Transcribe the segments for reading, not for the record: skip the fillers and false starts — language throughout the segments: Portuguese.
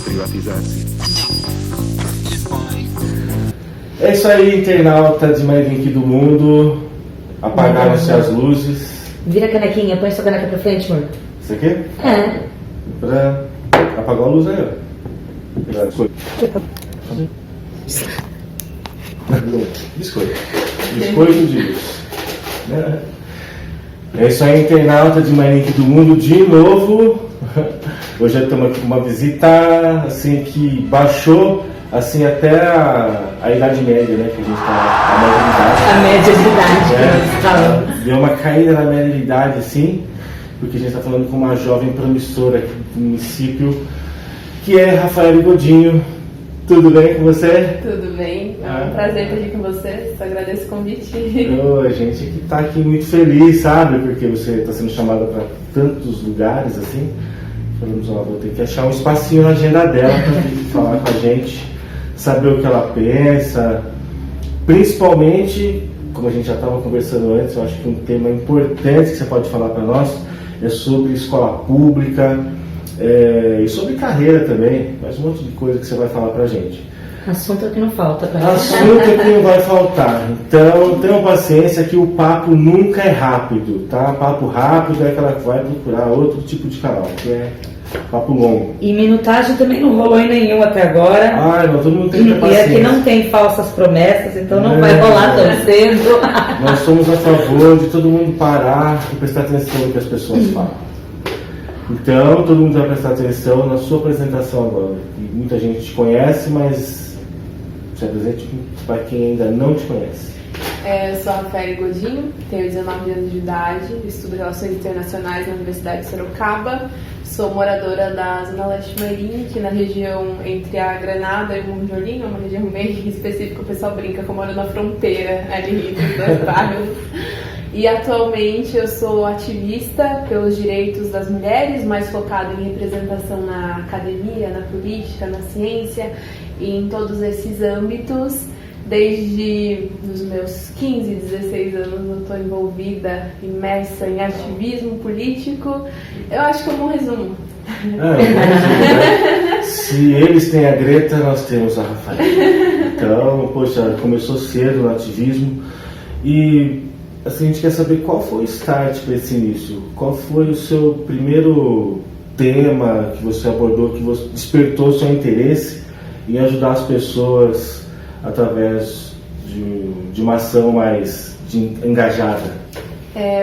privatizar-se. É isso aí, internauta de mais link do mundo. Apagaram-se as luzes. Vira a canequinha, põe sua caneca pra frente, amor. Isso aqui? É. Pra apagar a luz aí, ó. Biscoito. Biscoito de luz. É isso aí, internauta de mais link do mundo de novo. Hoje estamos aqui com uma visita assim que baixou assim até a idade média, né? Que a gente está A média de idade que nós falamos. Deu uma caída na média de idade, assim, porque a gente está falando com uma jovem promissora aqui do município, que é Rafaele Godinho. Tudo bem com você? Tudo bem, é um prazer estar aqui com você, só agradeço o convite. A gente que está aqui muito feliz, sabe? Porque você está sendo chamada para tantos lugares, assim. Falamos, ó, vou ter que achar um espacinho na agenda dela para falar com a gente, saber o que ela pensa, principalmente, como a gente já estava conversando antes, eu acho que um tema importante que você pode falar para nós é sobre escola pública e sobre carreira também, mais um monte de coisa que você vai falar para a gente. Assunto é que não falta. Assunto é que não vai faltar. Então, tenham paciência que o papo nunca é rápido, tá? Papo rápido é que ela vai procurar outro tipo de canal, que é papo longo. E minutagem também não rolou em nenhum até agora. Não, todo mundo tem que ter paciência. E aqui não tem falsas promessas, então não vai rolar tão cedo. Nós somos a favor de todo mundo parar e prestar atenção no que as pessoas falam. Então, todo mundo vai prestar atenção na sua apresentação agora. E muita gente te conhece, mas se apresente para quem ainda não te conhece. Eu sou a Rafaele Godinho, tenho 19 anos de idade, estudo Relações Internacionais na Universidade de Sorocaba, sou moradora da Zona Leste Marinha, aqui na região entre a Granada e o Morro de Olinho, uma região bem específica, o pessoal brinca que eu moro na fronteira ali entre os dois bairros. E atualmente eu sou ativista pelos direitos das mulheres, mais focada em representação na academia, na política, na ciência e em todos esses âmbitos. Desde os meus 15, 16 anos eu estou envolvida, imersa em ativismo político. Eu acho que é um bom resumo. Se eles têm a Greta, nós temos a Rafaela. Então, poxa, começou cedo no ativismo e assim, a gente quer saber qual foi o start para esse início. Qual foi o seu primeiro tema que você abordou, que você despertou o seu interesse em ajudar as pessoas através de uma ação mais engajada?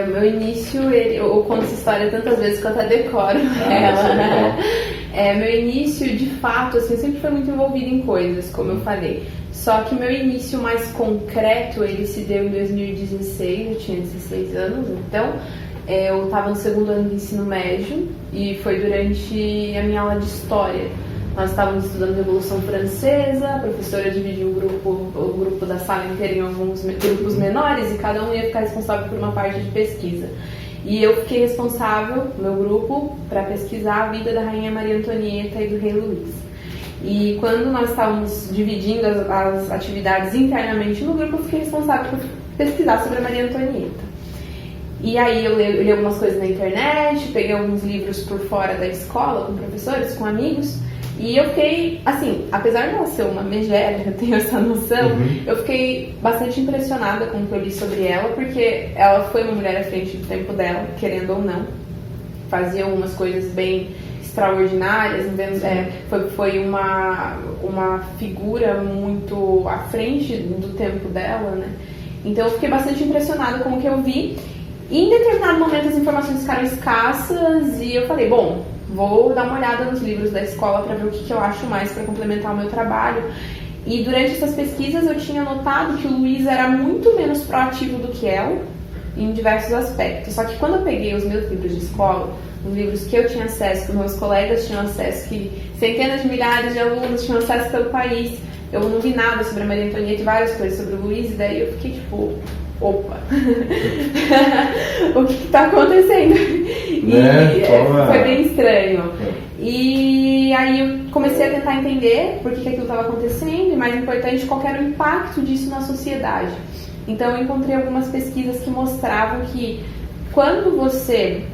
Meu início, eu conto essa história tantas vezes que eu até decoro ela, né? Meu início, de fato, assim, eu sempre fui muito envolvida em coisas, como eu falei. Só que meu início mais concreto, ele se deu em 2016, eu tinha 16 anos, então eu estava no segundo ano de ensino médio e foi durante a minha aula de História. Nós estávamos estudando Revolução Francesa, a professora dividiu o grupo da sala inteira em alguns grupos menores e cada um ia ficar responsável por uma parte de pesquisa. E eu fiquei responsável, meu grupo, para pesquisar a vida da Rainha Maria Antonieta e do Rei Luís. E quando nós estávamos dividindo as atividades internamente no grupo, eu fiquei responsável por pesquisar sobre a Maria Antonieta. E aí eu li algumas coisas na internet, peguei alguns livros por fora da escola, com professores, com amigos. E eu fiquei, assim, apesar de ela ser uma megera, eu tenho essa noção, eu fiquei bastante impressionada com o que eu li sobre ela, porque ela foi uma mulher à frente do tempo dela, querendo ou não. Fazia algumas coisas bem extraordinárias, foi uma figura muito à frente do tempo dela, né? Então eu fiquei bastante impressionada com o que eu vi. E em determinado momento as informações ficaram escassas e eu falei, bom, vou dar uma olhada nos livros da escola para ver o que eu acho mais para complementar o meu trabalho. E durante essas pesquisas eu tinha notado que o Luís era muito menos proativo do que ela em diversos aspectos. Só que quando eu peguei os meus livros de escola, os livros que eu tinha acesso, que os meus colegas tinham acesso, que centenas de milhares de alunos tinham acesso pelo país, eu não vi nada sobre a Maria Antonieta e várias coisas sobre o Luís, e daí eu fiquei tipo, opa, o que está acontecendo? E foi bem estranho. E aí eu comecei a tentar entender por que aquilo estava acontecendo e, mais importante, qual era o impacto disso na sociedade. Então eu encontrei algumas pesquisas que mostravam que quando você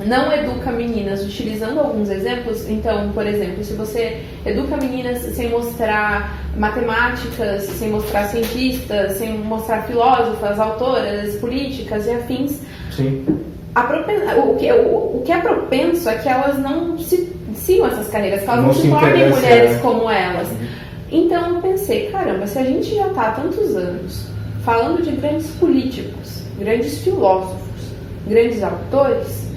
não educa meninas utilizando alguns exemplos. Então, por exemplo, se você educa meninas sem mostrar matemáticas, sem mostrar cientistas, sem mostrar filósofas, autoras, políticas e afins, Sim. o que é propenso é que elas não sigam essas carreiras, que elas não Não se se tornem interessam, mulheres né? como elas. Então eu pensei, caramba, se a gente já está há tantos anos falando de grandes políticos, grandes filósofos, grandes autores,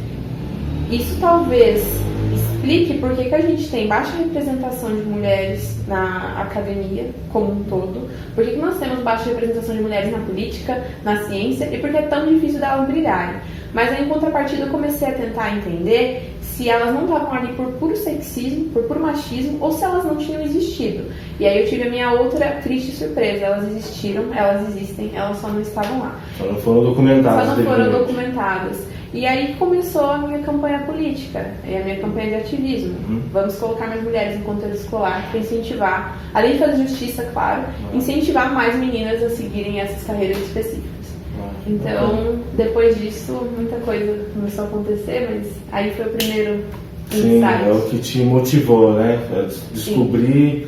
isso talvez explique por que a gente tem baixa representação de mulheres na academia como um todo, por que nós temos baixa representação de mulheres na política, na ciência e por que é tão difícil delas brilharem. Mas aí, em contrapartida, eu comecei a tentar entender se elas não estavam ali por puro sexismo, por puro machismo, ou se elas não tinham existido. E aí eu tive a minha outra triste surpresa. Elas existiram, elas existem, elas só não estavam lá. Só não foram documentadas. Só não foram devidamente. documentadas. E aí começou a minha campanha política, e a minha campanha de ativismo. Vamos colocar mais mulheres no contexto escolar para incentivar, além de fazer justiça, claro, incentivar mais meninas a seguirem essas carreiras específicas. Então, depois disso, muita coisa começou a acontecer, mas aí foi o primeiro Sim, insight. é o que te motivou, né? A descobrir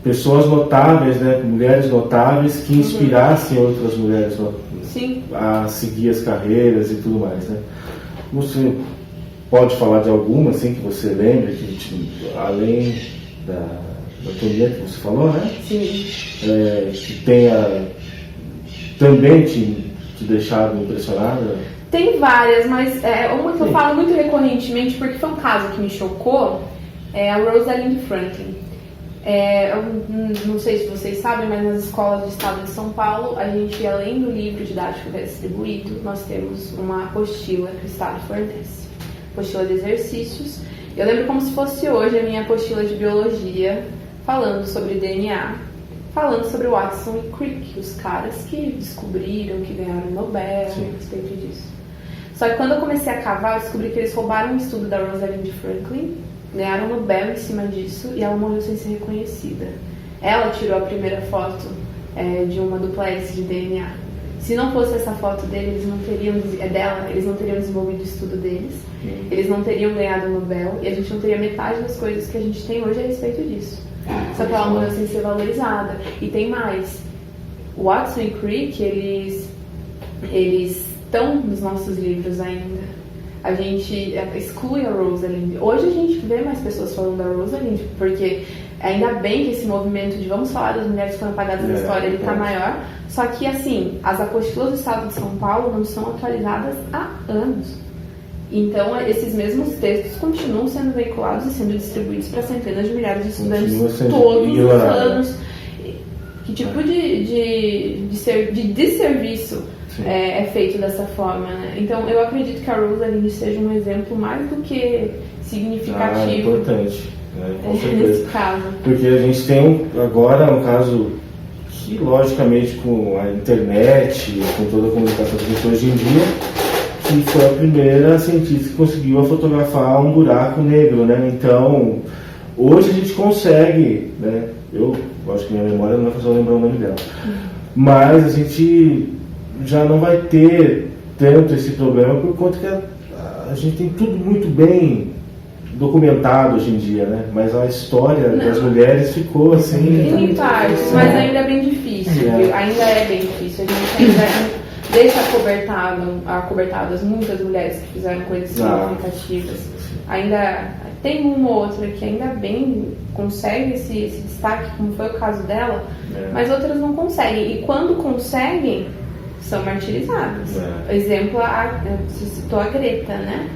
pessoas notáveis, né? Mulheres notáveis que inspirassem outras mulheres Sim. a seguir as carreiras e tudo mais, né? Você pode falar de alguma, assim, que você lembra, além da Antonieta que você falou, né? Sim. Que tenha também te deixado impressionada? Tem várias, mas uma que eu falo muito recorrentemente, porque foi um caso que me chocou, é a Rosalind Franklin. Eu não sei se vocês sabem, mas nas escolas do estado de São Paulo, a gente, além do livro didático que é distribuído, nós temos uma apostila que o estado fornece. Apostila de exercícios. Eu lembro como se fosse hoje a minha apostila de biologia, falando sobre DNA, falando sobre Watson e Crick, os caras que descobriram, que ganharam o Nobel a respeito disso. Só que quando eu comecei a cavar, eu descobri que eles roubaram um estudo da Rosalind Franklin, ganharam o Nobel em cima disso e ela morreu sem ser reconhecida. Ela tirou a primeira foto de uma dupla hélice de DNA. Se não fosse essa foto dele, eles não teriam desenvolvido o estudo deles, eles não teriam ganhado o Nobel e a gente não teria metade das coisas que a gente tem hoje a respeito disso. Só que ela morreu sem ser valorizada. E tem mais. Watson e Crick, eles estão nos nossos livros ainda. A gente exclui a Rosalind. Hoje a gente vê mais pessoas falando da Rosalind, porque ainda bem que esse movimento de vamos falar das mulheres que foram apagadas da história, ele está maior. Só que, assim, as apostilas do estado de São Paulo não são atualizadas há anos. Então, esses mesmos textos continuam sendo veiculados e sendo distribuídos para centenas de milhares de estudantes todos os anos. Que tipo de desserviço é feito dessa forma, né? Então, eu acredito que a Rosalind seja um exemplo mais do que significativo. Importante, né? Com certeza. Nesse caso. Porque a gente tem agora um caso que, logicamente, com a internet, com toda a comunicação que a gente tem hoje em dia, que foi a primeira cientista que conseguiu fotografar um buraco negro, né? Então, hoje a gente consegue, né? Eu acho que minha memória não vai fazer eu lembrar o nome dela, mas a gente já não vai ter tanto esse problema por conta que a gente tem tudo muito bem documentado hoje em dia, né? Mas a história das mulheres ficou assim... Em partes, mas ainda é bem difícil, ainda é bem difícil. A gente ainda deixa acobertadas muitas mulheres que fizeram coisas significativas. Ainda tem uma ou outra que ainda bem consegue esse destaque, como foi o caso dela, mas outras não conseguem. E quando conseguem, são martirizadas. Exemplo, você citou a Greta, né?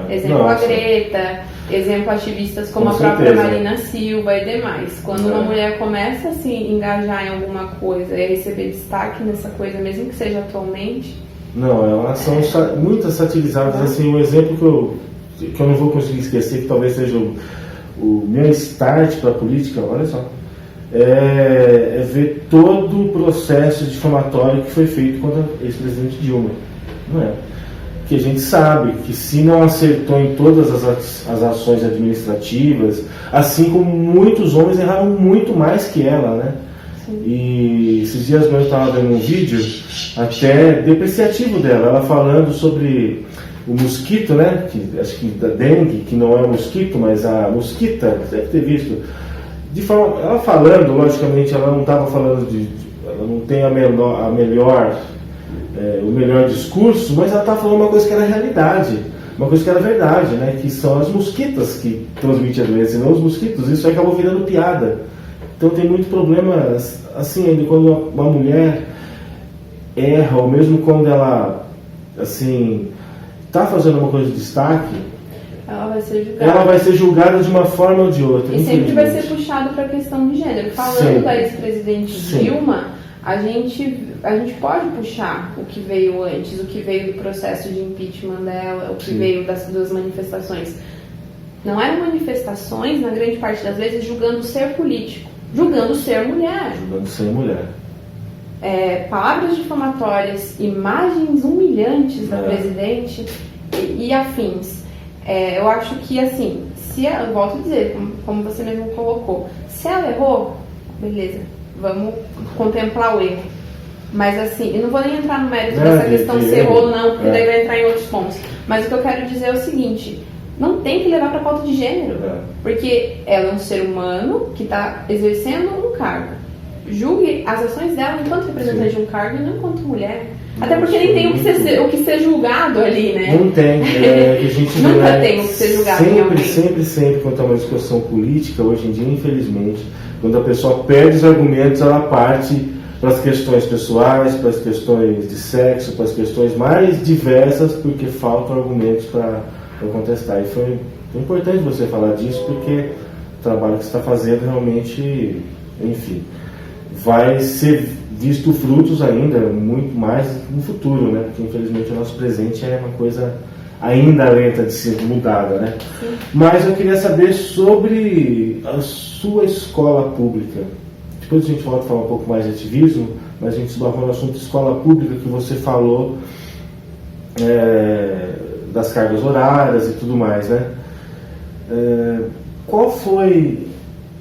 Exemplo, a Greta. Exemplo, ativistas como a própria Marina Silva e demais. Quando uma mulher começa a se engajar em alguma coisa e a receber destaque nessa coisa, mesmo que seja atualmente... Não, elas são muitas satirizadas. Assim, um exemplo que eu não vou conseguir esquecer, que talvez seja o meu start para a política, olha só, é ver todo o processo difamatório que foi feito contra o ex-presidente Dilma. Não é? Que a gente sabe que se não acertou em todas as ações administrativas, assim como muitos homens erraram muito mais que ela, né? Sim. E esses dias mesmo eu estava vendo um vídeo até depreciativo dela, ela falando sobre o mosquito, né? Que, acho que da dengue, que não é o mosquito, mas a mosquita, deve ter visto. De forma, ela falando, logicamente, ela não estava falando ela não tem o melhor discurso, mas ela estava falando uma coisa que era realidade, uma coisa que era verdade, né? Que são as mosquitas que transmitem a doença, e não os mosquitos. Isso aí acabou virando piada. Então tem muito problema, assim, ainda quando uma mulher erra, ou mesmo quando ela, assim, está fazendo uma coisa de destaque, ela vai ser julgada de uma forma ou de outra. E sempre vai ser puxado para a questão de gênero. Falando sempre. Da ex-presidente Dilma, a gente pode puxar o que veio antes, o que veio do processo de impeachment dela, o que veio das manifestações. Não eram manifestações, na grande parte das vezes, julgando ser político, julgando ser mulher. Julgando ser mulher. Palavras difamatórias, imagens humilhantes da presidente e afins. Eu acho que, assim, eu volto a dizer, como você mesmo colocou, se ela errou, beleza, vamos contemplar o erro. Mas, assim, eu não vou nem entrar no mérito dessa questão se errou ou não, porque daí vai entrar em outros pontos. Mas o que eu quero dizer é o seguinte: não tem que levar para a pauta de gênero, porque ela é um ser humano que está exercendo um cargo. Julgue as ações dela enquanto representante de um cargo e não enquanto mulher. Até porque nem tem o que ser julgado ali, né? Não tem. A gente nunca tem o que ser julgado realmente. Sempre, quando é uma discussão política, hoje em dia, infelizmente, quando a pessoa perde os argumentos, ela parte para as questões pessoais, para as questões de sexo, para as questões mais diversas, porque faltam argumentos para contestar. E foi importante você falar disso, porque o trabalho que você está fazendo realmente, enfim, vai ser visto frutos ainda muito mais no futuro, né? Porque infelizmente o nosso presente é uma coisa ainda lenta de ser mudada, né? Sim. Mas eu queria saber sobre a sua escola pública. Depois a gente volta a falar um pouco mais de ativismo, mas a gente esbarrou no assunto de escola pública, que você falou das cargas horárias e tudo mais, né? Qual foi...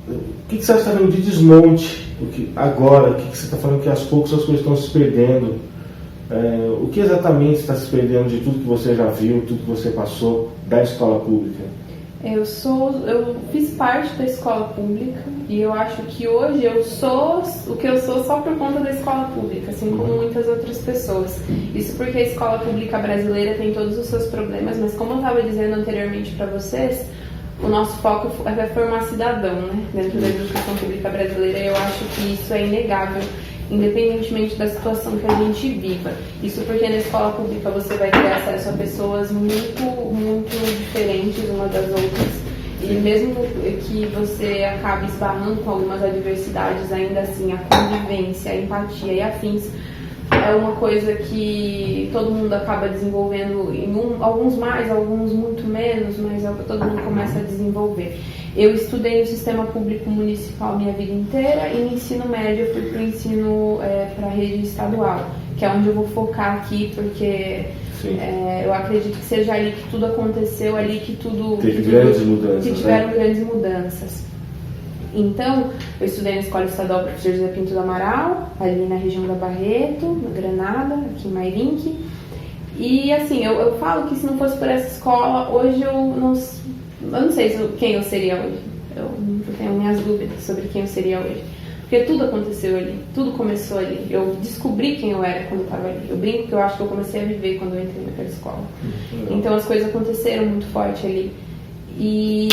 O que você está falando de desmonte agora? O que você está falando que aos poucos as coisas estão se perdendo? O que exatamente está se perdendo de tudo que você já viu, tudo que você passou da escola pública? Eu fiz parte da escola pública e eu acho que hoje eu sou o que eu sou só por conta da escola pública, assim como muitas outras pessoas. Isso porque a escola pública brasileira tem todos os seus problemas, mas como eu estava dizendo anteriormente para vocês, o nosso foco é formar cidadão, né? Dentro da educação pública brasileira. Eu acho que isso é inegável, independentemente da situação que a gente viva. Isso porque na escola pública você vai ter acesso a pessoas muito, muito diferentes umas das outras. E mesmo que você acabe esbarrando com algumas adversidades, ainda assim a convivência, a empatia e afins é uma coisa que todo mundo acaba desenvolvendo, alguns mais, alguns muito menos, mas todo mundo começa a desenvolver. Eu estudei no sistema público municipal minha vida inteira e no ensino médio eu fui para o ensino para a rede estadual, que é onde eu vou focar aqui, porque eu acredito que seja ali que tudo aconteceu, ali que tudo... Que tiveram grandes mudanças. Então, eu estudei na Escola Estadual Professor José Pinto do Amaral, ali na região da Barreto, na Granada, aqui em Mairinque. E assim, eu falo que se não fosse por essa escola, hoje eu não sei quem eu seria hoje. Eu tenho minhas dúvidas sobre quem eu seria hoje. Porque tudo aconteceu ali, tudo começou ali. Eu descobri quem eu era quando eu estava ali. Eu brinco que eu acho que eu comecei a viver quando eu entrei naquela escola. Então as coisas aconteceram muito forte ali. E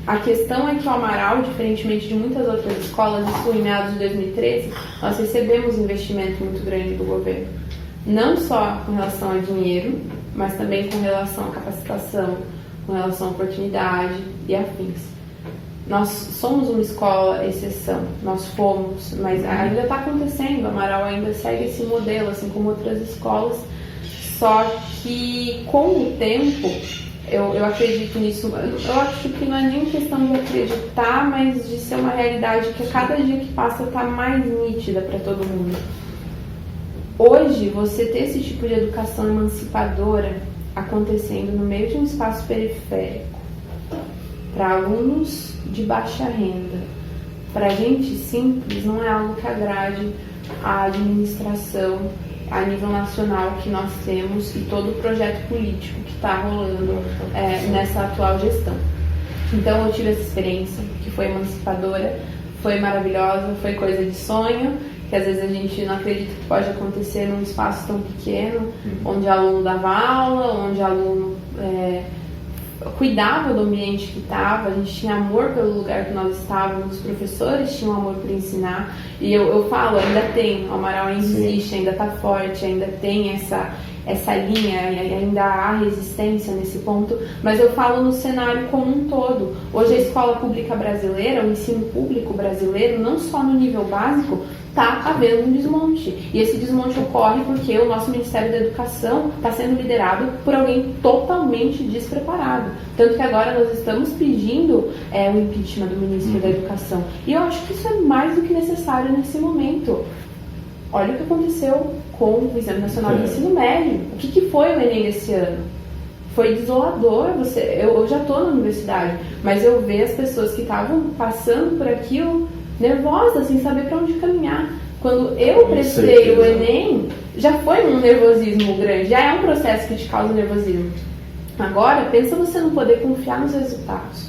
a questão é que o Amaral, diferentemente de muitas outras escolas, isso em meados de 2013, nós recebemos investimento muito grande do governo. Não só com relação a dinheiro, mas também com relação à capacitação, com relação à oportunidade e afins. Nós somos uma escola exceção, nós fomos, mas ainda está acontecendo, o Amaral ainda segue esse modelo, assim como outras escolas, só que com o tempo, eu acredito nisso, eu acho que não é nem questão de acreditar, mas de ser uma realidade que a cada dia que passa está mais nítida para todo mundo. Hoje, você ter esse tipo de educação emancipadora acontecendo no meio de um espaço periférico, para alunos de baixa renda, para gente simples, não é algo que agrade a administração a nível nacional que nós temos e todo o projeto político que está rolando nessa atual gestão. Então eu tive essa experiência que foi emancipadora, foi maravilhosa, foi coisa de sonho, que às vezes a gente não acredita que pode acontecer num espaço tão pequeno, onde aluno dava aula, onde aluno cuidava do ambiente que estava, a gente tinha amor pelo lugar que nós estávamos, os professores tinham amor por ensinar, e eu falo, ainda tem, o Amaral ainda existe, ainda está forte, ainda tem essa linha, ainda há resistência nesse ponto, mas eu falo no cenário como um todo. Hoje a escola pública brasileira, o ensino público brasileiro, não só no nível básico, está havendo um desmonte. E esse desmonte ocorre porque o nosso Ministério da Educação está sendo liderado por alguém totalmente despreparado. Tanto que agora nós estamos pedindo o impeachment do Ministro da Educação. E eu acho que isso é mais do que necessário nesse momento. Olha o que aconteceu com o Exame Nacional do Ensino Médio. O que foi o Enem esse ano? Foi desolador. Eu já estou na universidade, mas eu vejo as pessoas que estavam passando por aquilo nervosas, sem saber para onde caminhar. Quando eu prestei o Enem, já foi um nervosismo grande, já é um processo que te causa nervosismo. Agora, pensa você não poder confiar nos resultados.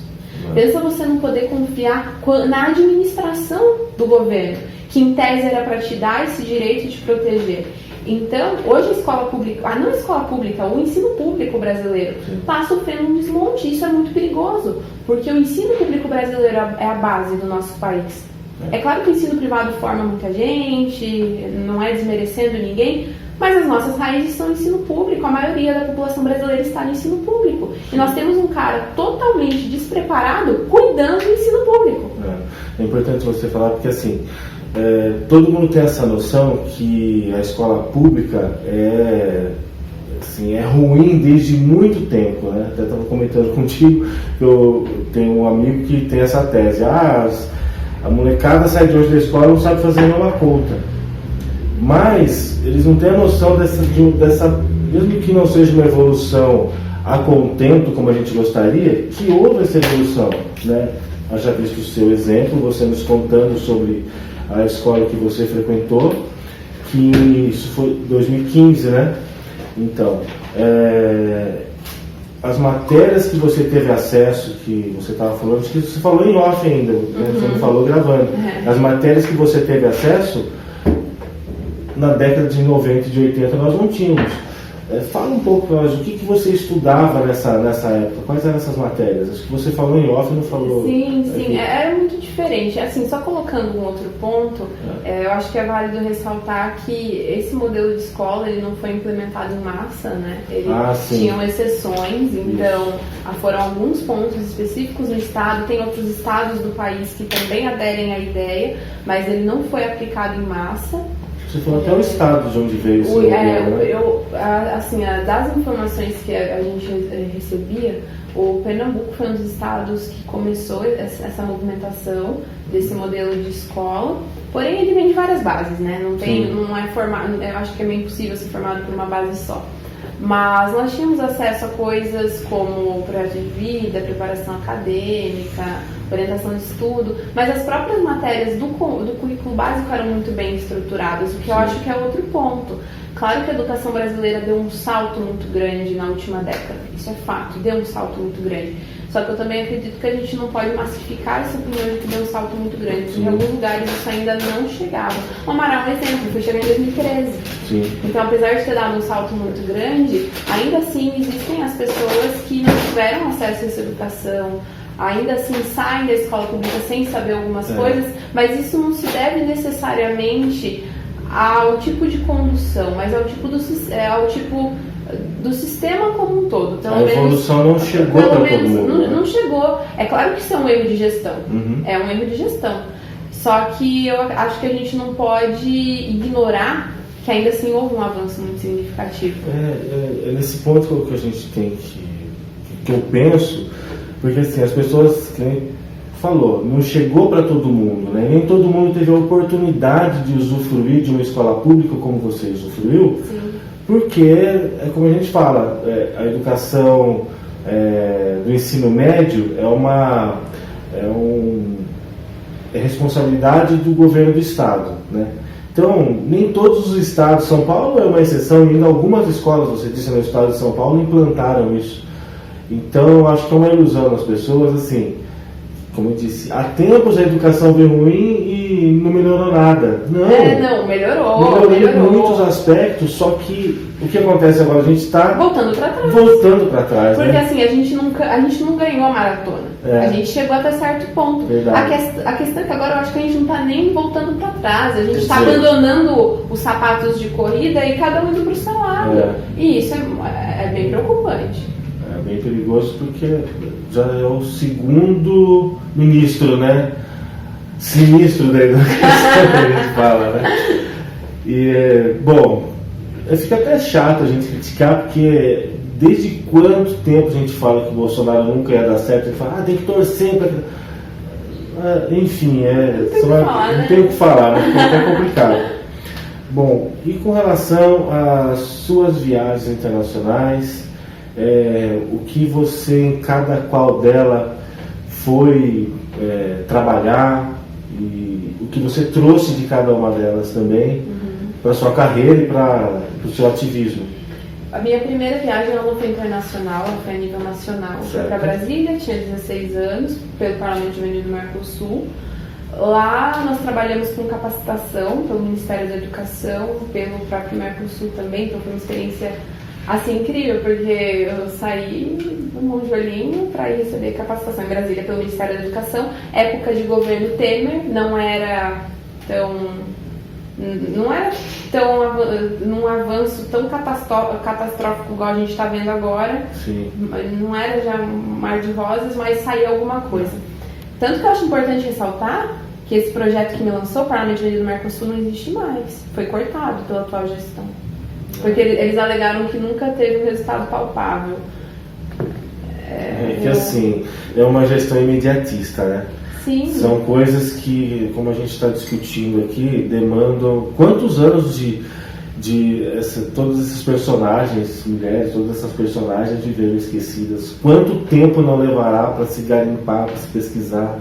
Pensa você não poder confiar na administração do governo, que em tese era para te dar esse direito de te proteger. Então, hoje a escola pública, não a escola pública, o ensino público brasileiro está sofrendo um desmonte. Isso é muito perigoso, porque o ensino público brasileiro é a base do nosso país. É claro que o ensino privado forma muita gente, não é desmerecendo ninguém, mas as nossas raízes são no ensino público, a maioria da população brasileira está no ensino público. E nós temos um cara totalmente despreparado cuidando do ensino público. É importante você falar, porque assim, todo mundo tem essa noção que a escola pública é ruim desde muito tempo, né? Até estava comentando contigo que eu tenho um amigo que tem essa tese. A molecada sai de hoje da escola e não sabe fazer nenhuma conta. Mas eles não têm a noção dessa, mesmo que não seja uma evolução a contento como a gente gostaria, que houve essa evolução, né? Eu já visto o seu exemplo, você nos contando sobre a escola que você frequentou, que isso foi 2015, né? Então, as matérias que você teve acesso, que você estava falando, acho que você falou em off ainda, né? Você não falou gravando. As matérias que você teve acesso, na década de 90 e de 80 nós não tínhamos. Fala um pouco para nós, o que você estudava nessa época? Quais eram essas matérias? Acho que você falou em off e não falou... Sim, era muito diferente. Assim, só colocando um outro ponto, eu acho que é válido ressaltar que esse modelo de escola ele não foi implementado em massa, né? Ele tinham exceções, então foram alguns pontos específicos no estado, tem outros estados do país que também aderem à ideia, mas ele não foi aplicado em massa. Você falou até o estado de onde veio esse modelo, né? Das informações que a gente recebia, o Pernambuco foi um dos estados que começou essa movimentação desse modelo de escola, porém ele vem de várias bases, né? Não é formado, eu acho que é meio impossível ser formado por uma base só. Mas nós tínhamos acesso a coisas como projeto de vida, preparação acadêmica, orientação de estudo, mas as próprias matérias do currículo básico eram muito bem estruturadas, o que eu acho que é outro ponto. Claro que a educação brasileira deu um salto muito grande na última década, isso é fato, deu um salto muito grande. Só que eu também acredito que a gente não pode massificar essa opinião de que deu um salto muito grande, porque em alguns lugares isso ainda não chegava. O Amaral é um exemplo, foi chegar em 2013. Sim. Então, apesar de ter dado um salto muito grande, ainda assim existem as pessoas que não tiveram acesso a essa educação, ainda assim saem da escola pública sem saber algumas coisas, mas isso não se deve necessariamente ao tipo de condução, mas ao tipo do sistema como um todo. A evolução não chegou para todo mundo. Não chegou. É claro que isso é um erro de gestão. É um erro de gestão. Só que eu acho que a gente não pode ignorar que ainda assim houve um avanço muito significativo. É nesse ponto que a gente tem que eu penso, porque assim, as pessoas, quem falou, não chegou para todo mundo, né? Nem todo mundo teve a oportunidade de usufruir de uma escola pública como você usufruiu. Sim. Porque, como a gente fala, a educação do ensino médio é responsabilidade do governo do estado, né? Então, nem todos os estados, São Paulo é uma exceção, ainda algumas escolas, você disse, no estado de São Paulo, implantaram isso. Então, eu acho que é uma ilusão nas pessoas, assim, como eu disse, há tempos a educação veio ruim e não melhorou nada. Não, melhorou. Em muitos aspectos, só que o que acontece agora? A gente está voltando para trás. Porque né? assim, a gente não ganhou a maratona. A gente chegou até certo ponto. A questão é que agora eu acho que a gente não está nem voltando para trás. A gente está abandonando os sapatos de corrida e cada um indo para o seu lado. E isso é bem preocupante. É bem perigoso porque já é o segundo ministro, né? Sinistro da educação que a gente fala, né? E, bom, fica até chato a gente criticar, porque desde quanto tempo a gente fala que o Bolsonaro nunca ia dar certo? Ele fala, tem que torcer para... enfim, não tem o que falar, né? É até complicado. Bom, e com relação às suas viagens internacionais, o que você, em cada qual dela, foi trabalhar e o que você trouxe de cada uma delas também para sua carreira e para o seu ativismo. A minha primeira viagem ela não foi internacional, ela foi a nível nacional. Eu fui para Brasília, tinha 16 anos, pelo Parlamento Juvenil do Mercosul. Lá nós trabalhamos com capacitação pelo Ministério da Educação, pelo próprio Mercosul também, então foi uma experiência assim incrível, porque eu saí do Monjolinho para ir receber capacitação em Brasília pelo Ministério da Educação, época de governo Temer, não era num avanço tão catastrófico igual a gente está vendo agora. Sim. Não era já um mar de rosas, mas saía alguma coisa. Tanto que eu acho importante ressaltar que esse projeto que me lançou, o Parlamento Juvenil do Mercosul, não existe mais. Foi cortado pela atual gestão. Porque eles alegaram que nunca teve um resultado palpável. Que assim, é uma gestão imediatista, né? Sim. São coisas que, como a gente está discutindo aqui, demandam quantos anos todos esses personagens, mulheres, todas essas personagens viveram esquecidas. Quanto tempo não levará para se garimpar, para se pesquisar,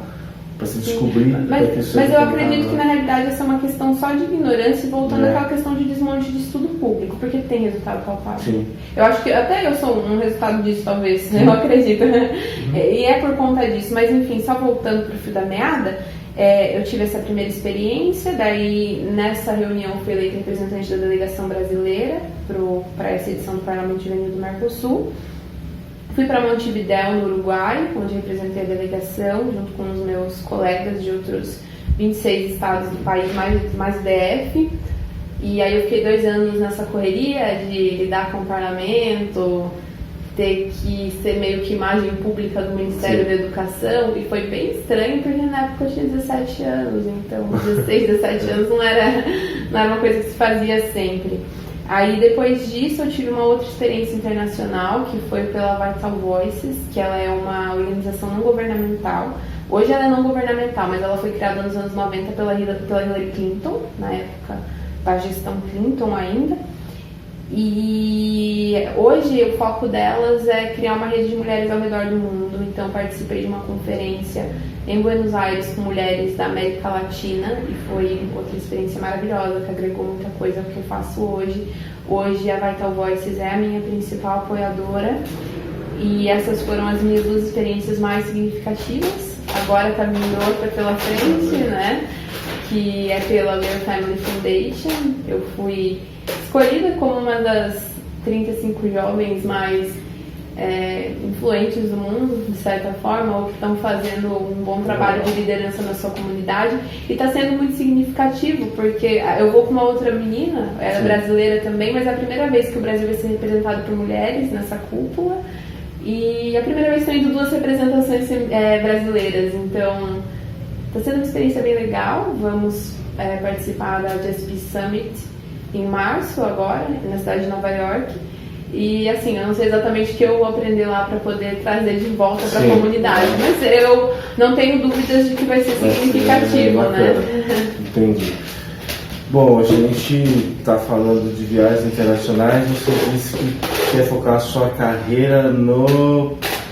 para se descobrir? Mas eu acredito que na realidade essa é uma questão só de ignorância e voltando àquela questão de desmonte de estudo público, porque tem resultado palpável. Sim. Eu acho que até eu sou um resultado disso, talvez, eu acredito. E é por conta disso, mas enfim, só voltando para o fio da meada, eu tive essa primeira experiência, daí nessa reunião fui eleita representante da delegação brasileira para essa edição do Parlamento Juvenil do Mercosul. Fui para Montevidéu, no Uruguai, onde representei a delegação, junto com os meus colegas de outros 26 estados do país, mais o DF. E aí eu fiquei 2 anos nessa correria de lidar com o parlamento, ter que ser meio que imagem pública do Ministério da Educação, e foi bem estranho, porque na época eu tinha 17 anos, então 16, 17 anos não era uma coisa que se fazia sempre. Aí depois disso eu tive uma outra experiência internacional, que foi pela Vital Voices, que ela é uma organização não governamental. Hoje ela é não governamental, mas ela foi criada nos anos 90 pela Hillary Clinton, na época da gestão Clinton ainda. E hoje o foco delas é criar uma rede de mulheres ao redor do mundo. Então participei de uma conferência em Buenos Aires com mulheres da América Latina e foi outra experiência maravilhosa, que agregou muita coisa ao que eu faço hoje. Hoje a Vital Voices é a minha principal apoiadora e essas foram as minhas 2 experiências mais significativas. Agora está vindo outra pela frente, né? Que é pela Lear Family Foundation. Eu fui escolhida como uma das 35 jovens mais influentes do mundo, de certa forma, ou que estão fazendo um bom trabalho de liderança na sua comunidade, e está sendo muito significativo, porque eu vou com uma outra menina, ela é brasileira também, mas é a primeira vez que o Brasil vai ser representado por mulheres nessa cúpula, e é a primeira vez que estão indo 2 representações brasileiras, então está sendo uma experiência bem legal. Vamos participar da GSP Summit em março agora, na cidade de Nova York. E assim, eu não sei exatamente o que eu vou aprender lá para poder trazer de volta para a comunidade, mas eu não tenho dúvidas de que vai ser significativo, né? Entendi. Bom, a gente está falando de viagens internacionais, você disse que quer focar a sua carreira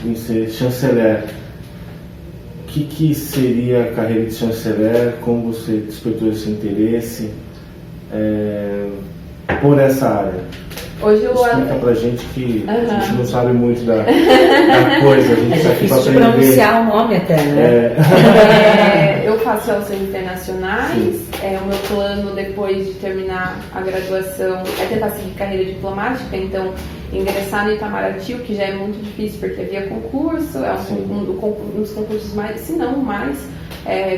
em ser chanceler. O que seria a carreira de chanceler? Como você despertou esse interesse? por essa área? Hoje eu Explica pra gente que a gente não sabe muito da coisa, a gente tá aqui pra aprender. Pronunciar o nome até, né? Eu faço relações internacionais. O meu plano depois de terminar a graduação é tentar seguir carreira diplomática, então ingressar no Itamaraty, o que já é muito difícil porque havia concurso, é um dos concursos mais, se não o mais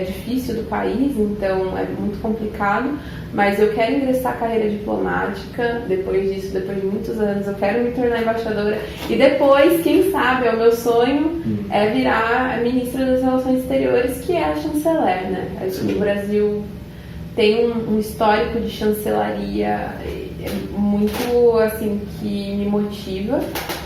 difícil do país, então é muito complicado, mas eu quero ingressar a carreira diplomática. Depois disso, depois de muitos anos, eu quero me tornar embaixadora e depois, quem sabe, o meu sonho é virar ministra das Relações Exteriores, que é a chanceler, né? O Brasil tem um histórico de chancelaria muito, assim, que me motiva.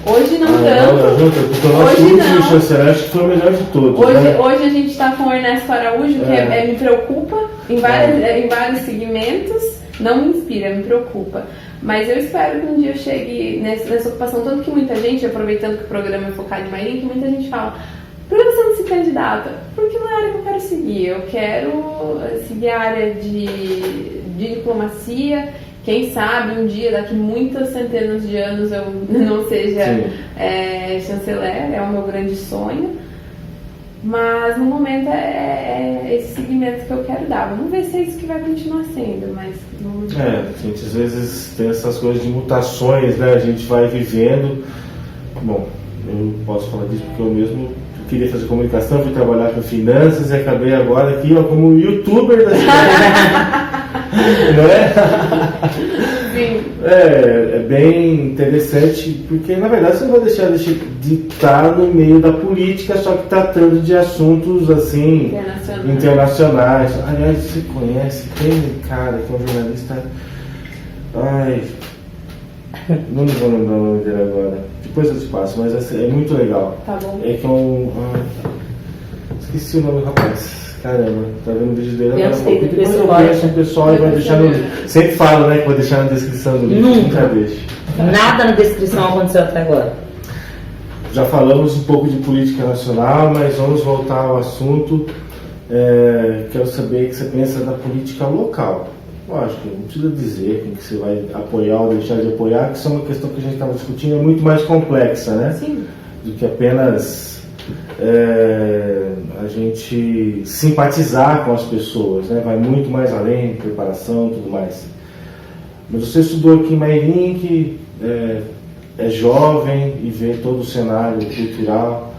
Hoje não tanto. Porque o nosso último chanceler acho que foi o melhor de todos. Hoje a gente está com o Ernesto Araújo, que me preocupa em vários segmentos. Não me inspira, me preocupa. Mas eu espero que um dia eu chegue nessa ocupação. Tanto que muita gente, aproveitando que o programa é focado em Mayrim, que muita gente fala: por que você não se candidata? Porque não é a área que eu quero seguir. Eu quero seguir a área de diplomacia. Quem sabe um dia, daqui muitas centenas de anos, eu não seja chanceler, é o meu grande sonho. Mas no momento é esse segmento que eu quero dar. Vamos ver se é isso que vai continuar sendo, mas... a gente às vezes tem essas coisas de mutações, né? A gente vai vivendo. Bom, eu posso falar disso porque eu mesmo queria fazer comunicação, fui trabalhar com finanças e acabei agora aqui como youtuber da cidade. Não é? Sim. É bem interessante, porque na verdade você não vai deixar de estar no meio da política, só que tratando de assuntos assim internacionais. Aliás, você conhece, tem um cara que é um jornalista. Não vou lembrar o nome dele agora. Depois eu te passo, mas é muito legal. Tá bom. É que é um. Esqueci o nome do rapaz. Caramba, tá vendo o vídeo dele agora? Depois eu deixo o pessoal e vai deixar no. Sempre falo, né, que vai deixar na descrição do vídeo. Nunca deixo. Nada na descrição aconteceu até agora. Já falamos um pouco de política nacional, mas vamos voltar ao assunto. Quero saber o que você pensa da política local. Lógico, não precisa dizer quem que você vai apoiar ou deixar de apoiar, que isso é uma questão que a gente estava discutindo, é muito mais complexa, né? Sim. Do que apenas a gente simpatizar com as pessoas, né? Vai muito mais além, preparação e tudo mais. Mas você estudou aqui em Mayrim, que é jovem e vê todo o cenário cultural.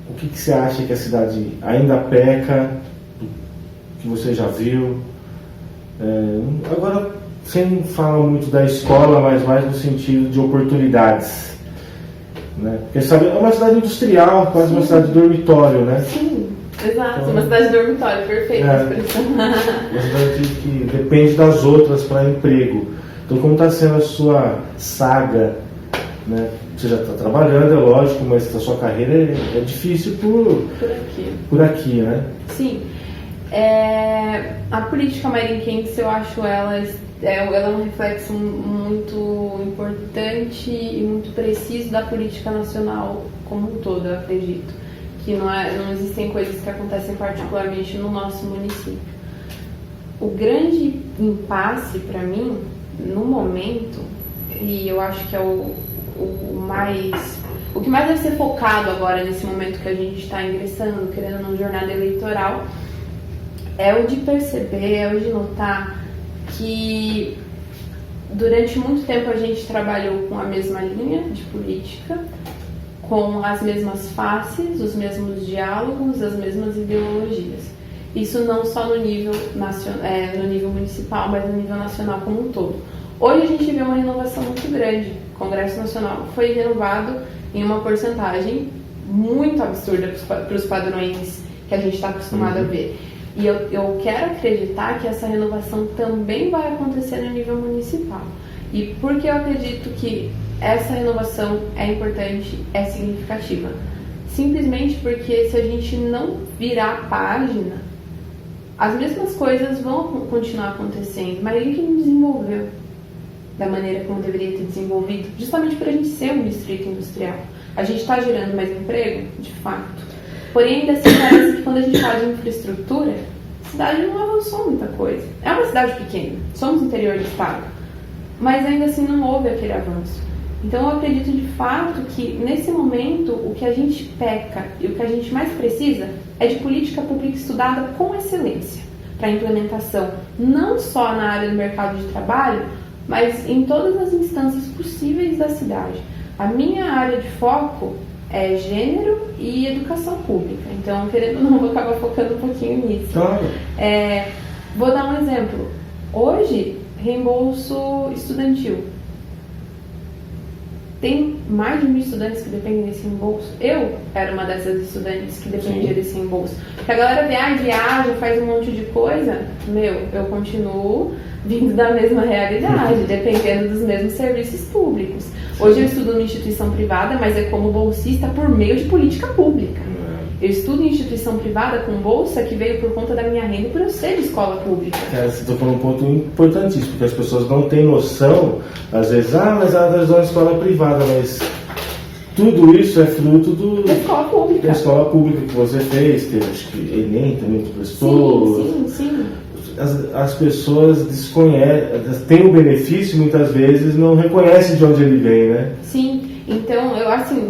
O que você acha que a cidade ainda peca, que você já viu? Agora, sem falar muito da escola, mas mais no sentido de oportunidades. Né? Porque sabe, é uma cidade industrial, quase uma cidade de dormitório, né? Sim, exato, então, uma cidade de dormitório, perfeita a expressão. Uma cidade que depende das outras para emprego. Então, como está sendo a sua saga, né? Você já está trabalhando, é lógico, mas a sua carreira é difícil por aqui, né? Sim. A política marinquense, eu acho ela é um reflexo muito importante e muito preciso da política nacional como um todo, eu acredito. Que não existem coisas que acontecem particularmente no nosso município. O grande impasse para mim, no momento, e eu acho que é o que mais deve ser focado agora nesse momento que a gente está ingressando, querendo numa jornada eleitoral, é o de perceber, é o de notar que durante muito tempo a gente trabalhou com a mesma linha de política, com as mesmas faces, os mesmos diálogos, as mesmas ideologias. Isso não só no nível municipal, mas no nível nacional como um todo. Hoje a gente vê uma renovação muito grande. O Congresso Nacional foi renovado em uma porcentagem muito absurda para os padrões que a gente está acostumado a ver. E eu quero acreditar que essa renovação também vai acontecer no nível municipal. E por que eu acredito que essa renovação é importante, é significativa? Simplesmente porque se a gente não virar a página, as mesmas coisas vão continuar acontecendo, mas ele que não desenvolveu da maneira como deveria ter desenvolvido, justamente por a gente ser um distrito industrial. A gente está gerando mais emprego? De fato. Porém, ainda assim, parece que quando a gente fala de infraestrutura, cidade não avançou muita coisa. É uma cidade pequena, somos interior do estado, mas ainda assim não houve aquele avanço. Então eu acredito de fato que nesse momento o que a gente peca e o que a gente mais precisa é de política pública estudada com excelência para implementação, não só na área do mercado de trabalho, mas em todas as instâncias possíveis da cidade. A minha área de foco é gênero e educação pública, então querendo ou não vou acabar focando um pouquinho nisso. Vou dar um exemplo. Hoje, reembolso estudantil. Tem mais de 1.000 estudantes que dependem desse reembolso. Eu era uma dessas estudantes que dependia desse reembolso. Porque a galera viaja, faz um monte de coisa. Eu continuo vindo da mesma realidade, dependendo dos mesmos serviços públicos. Hoje eu estudo numa instituição privada, mas é como bolsista por meio de política pública. Eu estudo em instituição privada com bolsa que veio por conta da minha renda por eu ser de escola pública. Você tocou num ponto importantíssimo, porque as pessoas não têm noção, às vezes, mas ela está na escola privada, mas tudo isso é fruto da escola pública. Da escola pública que você fez, teve, acho que Enem também que prestou. Sim. As pessoas desconhecem, têm o benefício, muitas vezes não reconhecem de onde ele vem, né? Sim, então,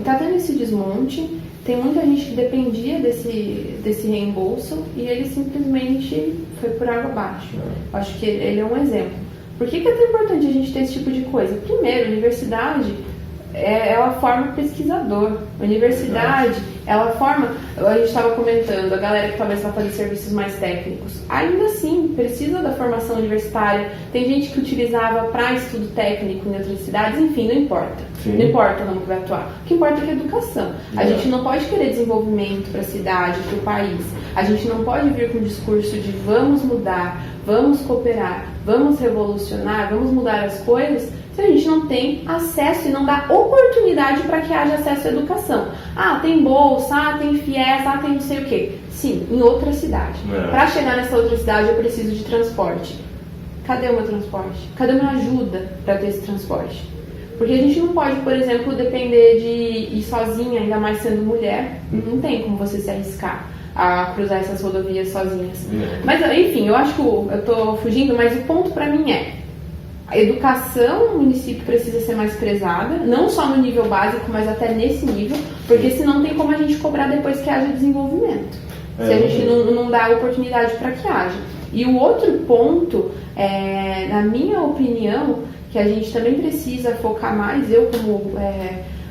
tá tendo esse desmonte. Tem muita gente que dependia desse reembolso e ele simplesmente foi por água abaixo. Acho que ele é um exemplo. Por que é tão importante a gente ter esse tipo de coisa? Primeiro, a universidade, ela forma pesquisador. A universidade, ela forma... A gente estava comentando, a galera que talvez vai fazer serviços mais técnicos. Ainda assim, precisa da formação universitária. Tem gente que utilizava para estudo técnico em outras cidades. Enfim, não importa. Sim. Não importa o ramo que vai atuar. O que importa é a educação. A gente não pode querer desenvolvimento para a cidade, para o país. A gente não pode vir com o discurso de vamos mudar, vamos cooperar, vamos revolucionar, vamos mudar as coisas, se a gente não tem acesso e não dá oportunidade para que haja acesso à educação. Tem bolsa, tem FIES, tem não sei o quê. Sim, em outra cidade. Para chegar nessa outra cidade eu preciso de transporte. Cadê o meu transporte? Cadê a minha ajuda para ter esse transporte? Porque a gente não pode, por exemplo, depender de ir sozinha, ainda mais sendo mulher. Não tem como você se arriscar a cruzar essas rodovias sozinhas. Mas, enfim, eu acho que eu estou fugindo, mas o ponto para mim é a educação no município precisa ser mais prezada, não só no nível básico, mas até nesse nível, porque senão tem como a gente cobrar depois que haja desenvolvimento. Se a gente não dá oportunidade para que haja. E o outro ponto, na minha opinião, que a gente também precisa focar mais, eu como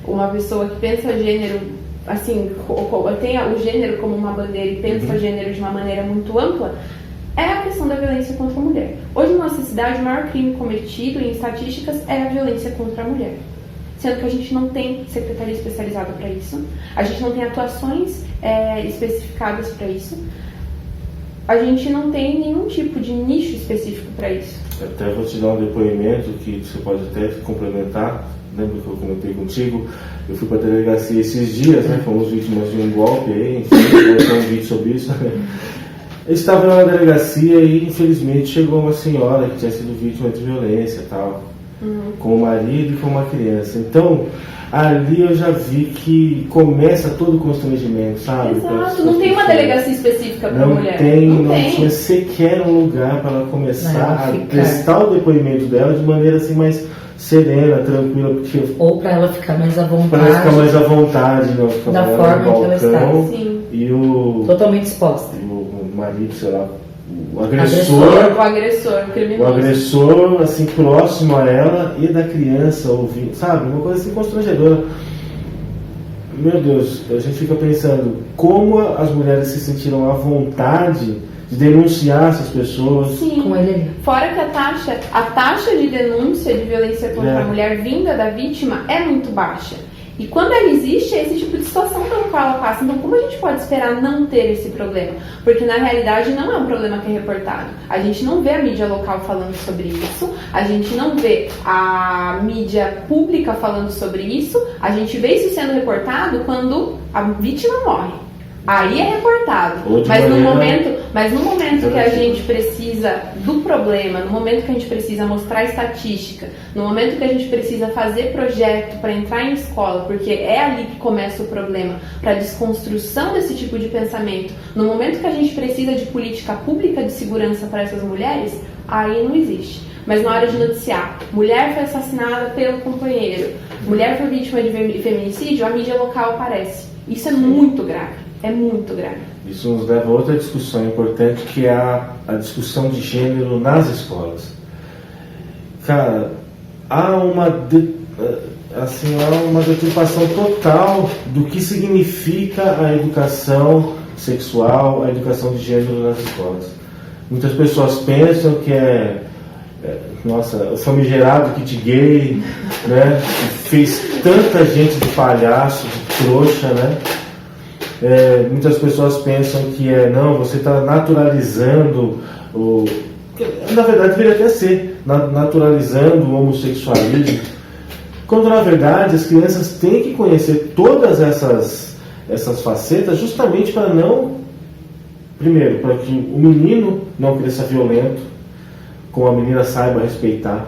uma pessoa que pensa gênero, assim, tem o gênero como uma bandeira e pensa o gênero de uma maneira muito ampla, é a questão da violência contra a mulher. Hoje, na nossa cidade, o maior crime cometido em estatísticas é a violência contra a mulher. Sendo que a gente não tem secretaria especializada para isso, a gente não tem atuações especificadas para isso, a gente não tem nenhum tipo de nicho específico para isso. Até vou te dar um depoimento que você pode até complementar. Lembra que eu comentei contigo? Eu fui para a delegacia esses dias, né? Fomos vítimas de um golpe aí, enfim, vai ter um vídeo sobre isso. Eu estava na delegacia e infelizmente chegou uma senhora que tinha sido vítima de violência e tal, com o marido e com uma criança. Então, ali eu já vi que começa todo o constrangimento, sabe? Exato, não tem uma delegacia específica para mulher. Não tinha sequer um lugar para ela começar a prestar o depoimento dela de maneira assim mais serena, tranquila, porque... Ou para ela ficar mais à vontade. Para ela ficar mais à vontade, não, da forma que ela está. Sim. E o... Totalmente exposta. O marido, sei lá, o agressor, o criminoso. O agressor, assim, próximo a ela e da criança ouvindo, sabe? Uma coisa assim constrangedora. Meu Deus, a gente fica pensando como as mulheres se sentiram à vontade de denunciar essas pessoas. Sim. Com ele. Fora que a taxa de denúncia de violência contra a mulher vinda da vítima é muito baixa. E quando ela existe, é esse tipo de situação pelo qual ela passa. Então, como a gente pode esperar não ter esse problema? Porque, na realidade, não é um problema que é reportado. A gente não vê a mídia local falando sobre isso, a gente não vê a mídia pública falando sobre isso, a gente vê isso sendo reportado quando a vítima morre. Aí é reportado. Mas no momento que a gente precisa do problema, no momento que a gente precisa mostrar estatística, no momento que a gente precisa fazer projeto para entrar em escola, porque é ali que começa o problema, para a desconstrução desse tipo de pensamento, no momento que a gente precisa de política pública de segurança para essas mulheres, aí não existe. Mas na hora de noticiar, mulher foi assassinada pelo companheiro, mulher foi vítima de feminicídio, a mídia local aparece. Isso é muito grave. É muito grave. Isso nos leva a outra discussão importante, que é a discussão de gênero nas escolas. Cara, há uma deturpação total do que significa a educação sexual, a educação de gênero nas escolas. Muitas pessoas pensam que o famigerado kit gay, né, que fez tanta gente de palhaço, de trouxa, né? Muitas pessoas pensam que não, você está naturalizando na verdade deveria até ser naturalizando o homossexualismo, quando na verdade as crianças têm que conhecer todas essas facetas, justamente para primeiro, para que o menino não cresça violento, como a menina saiba respeitar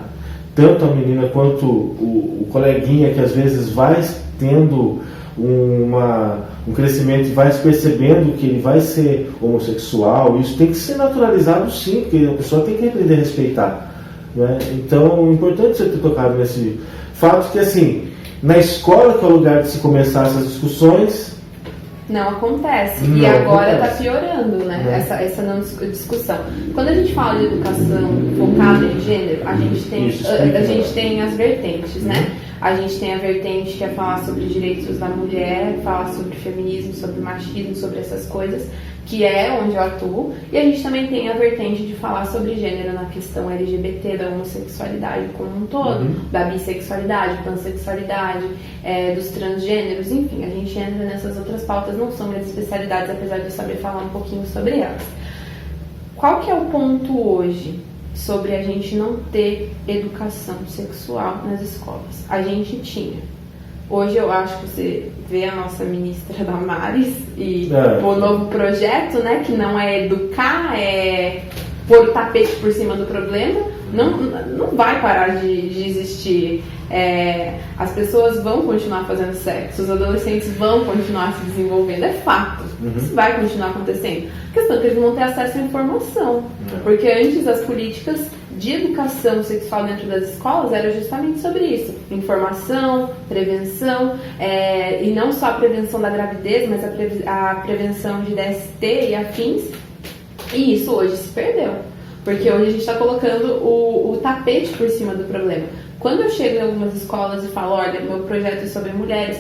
tanto a menina quanto o coleguinha, que às vezes vai tendo um crescimento e vai se percebendo que ele vai ser homossexual. Isso tem que ser naturalizado, sim, porque a pessoa tem que aprender a respeitar, né? Então é importante você ter tocado nesse fato que, assim, na escola, que é o lugar de se começar essas discussões, não acontece. E agora está piorando, né? Essa não discussão. Quando a gente fala de educação focada em gênero, a gente tem as vertentes, né? A gente tem a vertente que é falar sobre direitos da mulher, falar sobre feminismo, sobre machismo, sobre essas coisas, que é onde eu atuo. E a gente também tem a vertente de falar sobre gênero na questão LGBT, da homossexualidade como um todo, da bissexualidade, pansexualidade, dos transgêneros, enfim, a gente entra nessas outras pautas, não são minhas especialidades, apesar de eu saber falar um pouquinho sobre elas. Qual que é o ponto hoje sobre a gente não ter educação sexual nas escolas? A gente tinha. Hoje eu acho que você vê a nossa ministra Damares e o novo projeto, né, que não é educar, é pôr o tapete por cima do problema, não vai parar de existir. As pessoas vão continuar fazendo sexo, os adolescentes vão continuar se desenvolvendo, é fato. Isso vai continuar acontecendo. A questão é que eles vão ter acesso à informação, porque antes as políticas de educação sexual dentro das escolas eram justamente sobre isso: informação, prevenção, e não só a prevenção da gravidez, mas a prevenção de DST e afins. E isso hoje se perdeu, porque hoje a gente está colocando o tapete por cima do problema. Quando eu chego em algumas escolas e falo, olha, meu projeto é sobre mulheres,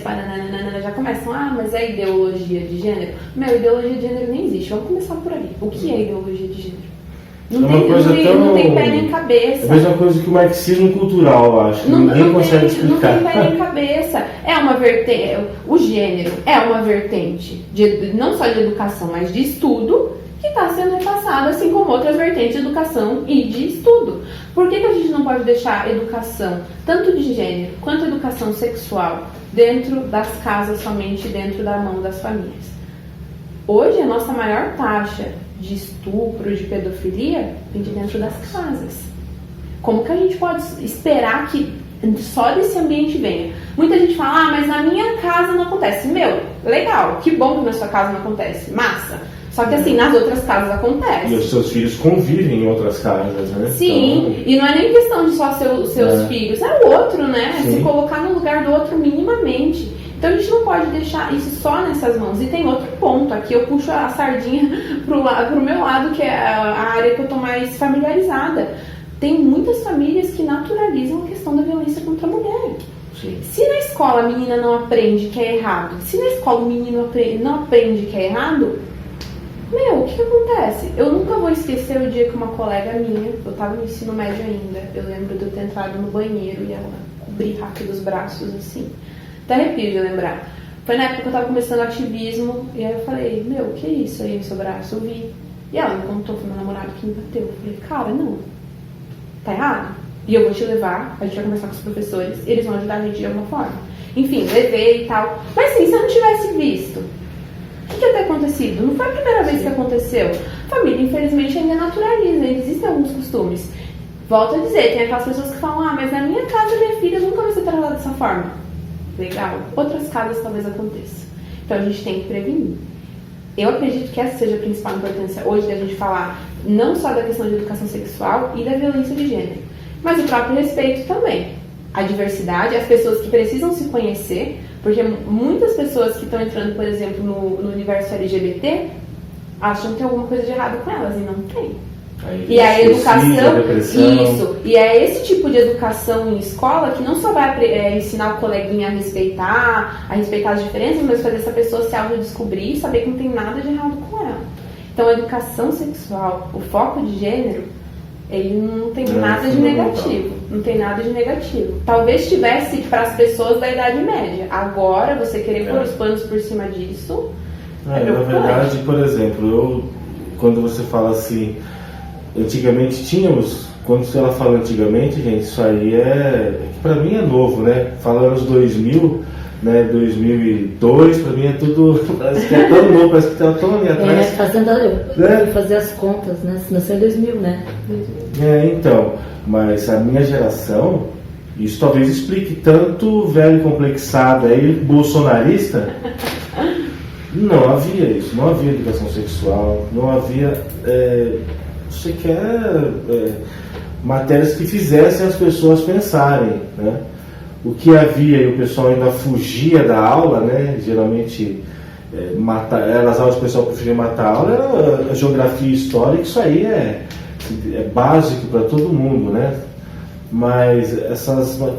já começam, mas é ideologia de gênero? Ideologia de gênero nem existe, vamos começar por aí. O que é ideologia de gênero? Não tem pé nem cabeça. É a mesma coisa que o marxismo cultural, eu acho. Ninguém consegue explicar. Não tem pé nem cabeça. O gênero é uma vertente, não só de educação, mas de estudo, que está sendo repassada, assim como outras vertentes de educação e de estudo. Por que a gente não pode deixar a educação, tanto de gênero quanto a educação sexual, dentro das casas, somente dentro da mão das famílias? Hoje, a nossa maior taxa de estupro, de pedofilia, vem de dentro das casas. Como que a gente pode esperar que só desse ambiente venha? Muita gente fala, mas na minha casa não acontece. Legal, que bom que na sua casa não acontece, massa. Só que assim, nas outras casas acontece. E os seus filhos convivem em outras casas, né? Sim, então... e não é nem questão de só seus filhos, é o outro, né? É se colocar no lugar do outro minimamente. Então a gente não pode deixar isso só nessas mãos. E tem outro ponto, aqui eu puxo a sardinha pro meu lado, que é a área que eu tô mais familiarizada. Tem muitas famílias que naturalizam a questão da violência contra a mulher. Sim. Se na escola a menina não aprende que é errado, se na escola o menino não aprende que é errado, o que acontece? Eu nunca vou esquecer o dia que uma colega minha, eu tava no ensino médio ainda, eu lembro de eu ter entrado no banheiro e ela cobrir rápido os braços assim. Até arrepio de lembrar. Foi na época que eu tava começando ativismo, e aí eu falei, o que é isso aí no seu braço? Eu vi. E ela me contou, foi meu namorado que me bateu. Eu falei, cara, não, tá errado. E eu vou te levar, a gente vai conversar com os professores, eles vão ajudar a gente de alguma forma. Enfim, levei e tal. Mas assim, se eu não tivesse visto, que ia ter acontecido? Não foi a primeira vez que aconteceu. A família, infelizmente, ainda naturaliza, ainda existem alguns costumes. Volto a dizer, tem aquelas pessoas que falam, mas na minha casa, minha filha nunca vai ser tratada dessa forma. Legal. Outras casas talvez aconteça. Então a gente tem que prevenir. Eu acredito que essa seja a principal importância hoje da gente falar não só da questão de educação sexual e da violência de gênero, mas o próprio respeito também. A diversidade, as pessoas que precisam se conhecer, porque muitas pessoas que estão entrando, por exemplo, no universo LGBT, acham que tem alguma coisa de errado com elas, e não tem. E a educação, isso, e é esse tipo de educação em escola que não só vai ensinar o coleguinha a respeitar as diferenças, mas fazer essa pessoa se autodescobrir e saber que não tem nada de errado com ela. Então a educação sexual, o foco de gênero, ele não tem nada de negativo. Não tem nada de negativo. Talvez tivesse para as pessoas da Idade Média. Agora, você querer pôr os panos por cima disso. Na verdade, por exemplo, quando você fala assim, antigamente tínhamos, quando ela fala antigamente, gente, isso aí que pra mim é novo, né? Falando anos 2000, né? 2002, pra mim é tudo, parece que é tão novo, parece que tá tão ali atrás. Eu fazer as contas, né? Nasceu em 2000, né? Então, mas a minha geração, isso talvez explique tanto velho complexado aí, bolsonarista. Não havia isso, não havia educação sexual, não havia, você quer, matérias que fizessem as pessoas pensarem, né? O que havia e o pessoal ainda fugia da aula, né? Geralmente, as aulas o pessoal preferia matar a aula, era a geografia e história, que isso aí é básico para todo mundo, né? Mas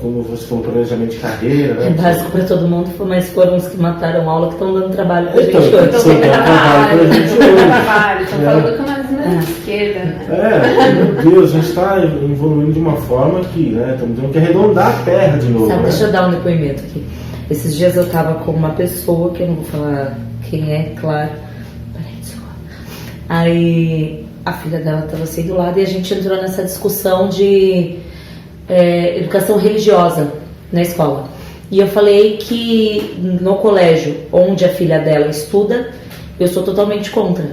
como você falou, planejamento de carreira, né? É básico para todo mundo, mas foram os que mataram aula que estão dando trabalho pra gente hoje. Estão dando trabalho, estão falando com as de esquerda, né? Meu Deus, a gente está evoluindo de uma forma que, né? Estamos tendo que arredondar a terra de novo. Sabe, né? deixa eu dar um depoimento aqui. Esses dias eu estava com uma pessoa, que eu não vou falar quem é, claro. Aí a filha dela estava assim do lado e a gente entrou nessa discussão de educação religiosa na escola. E eu falei que no colégio onde a filha dela estuda, eu sou totalmente contra.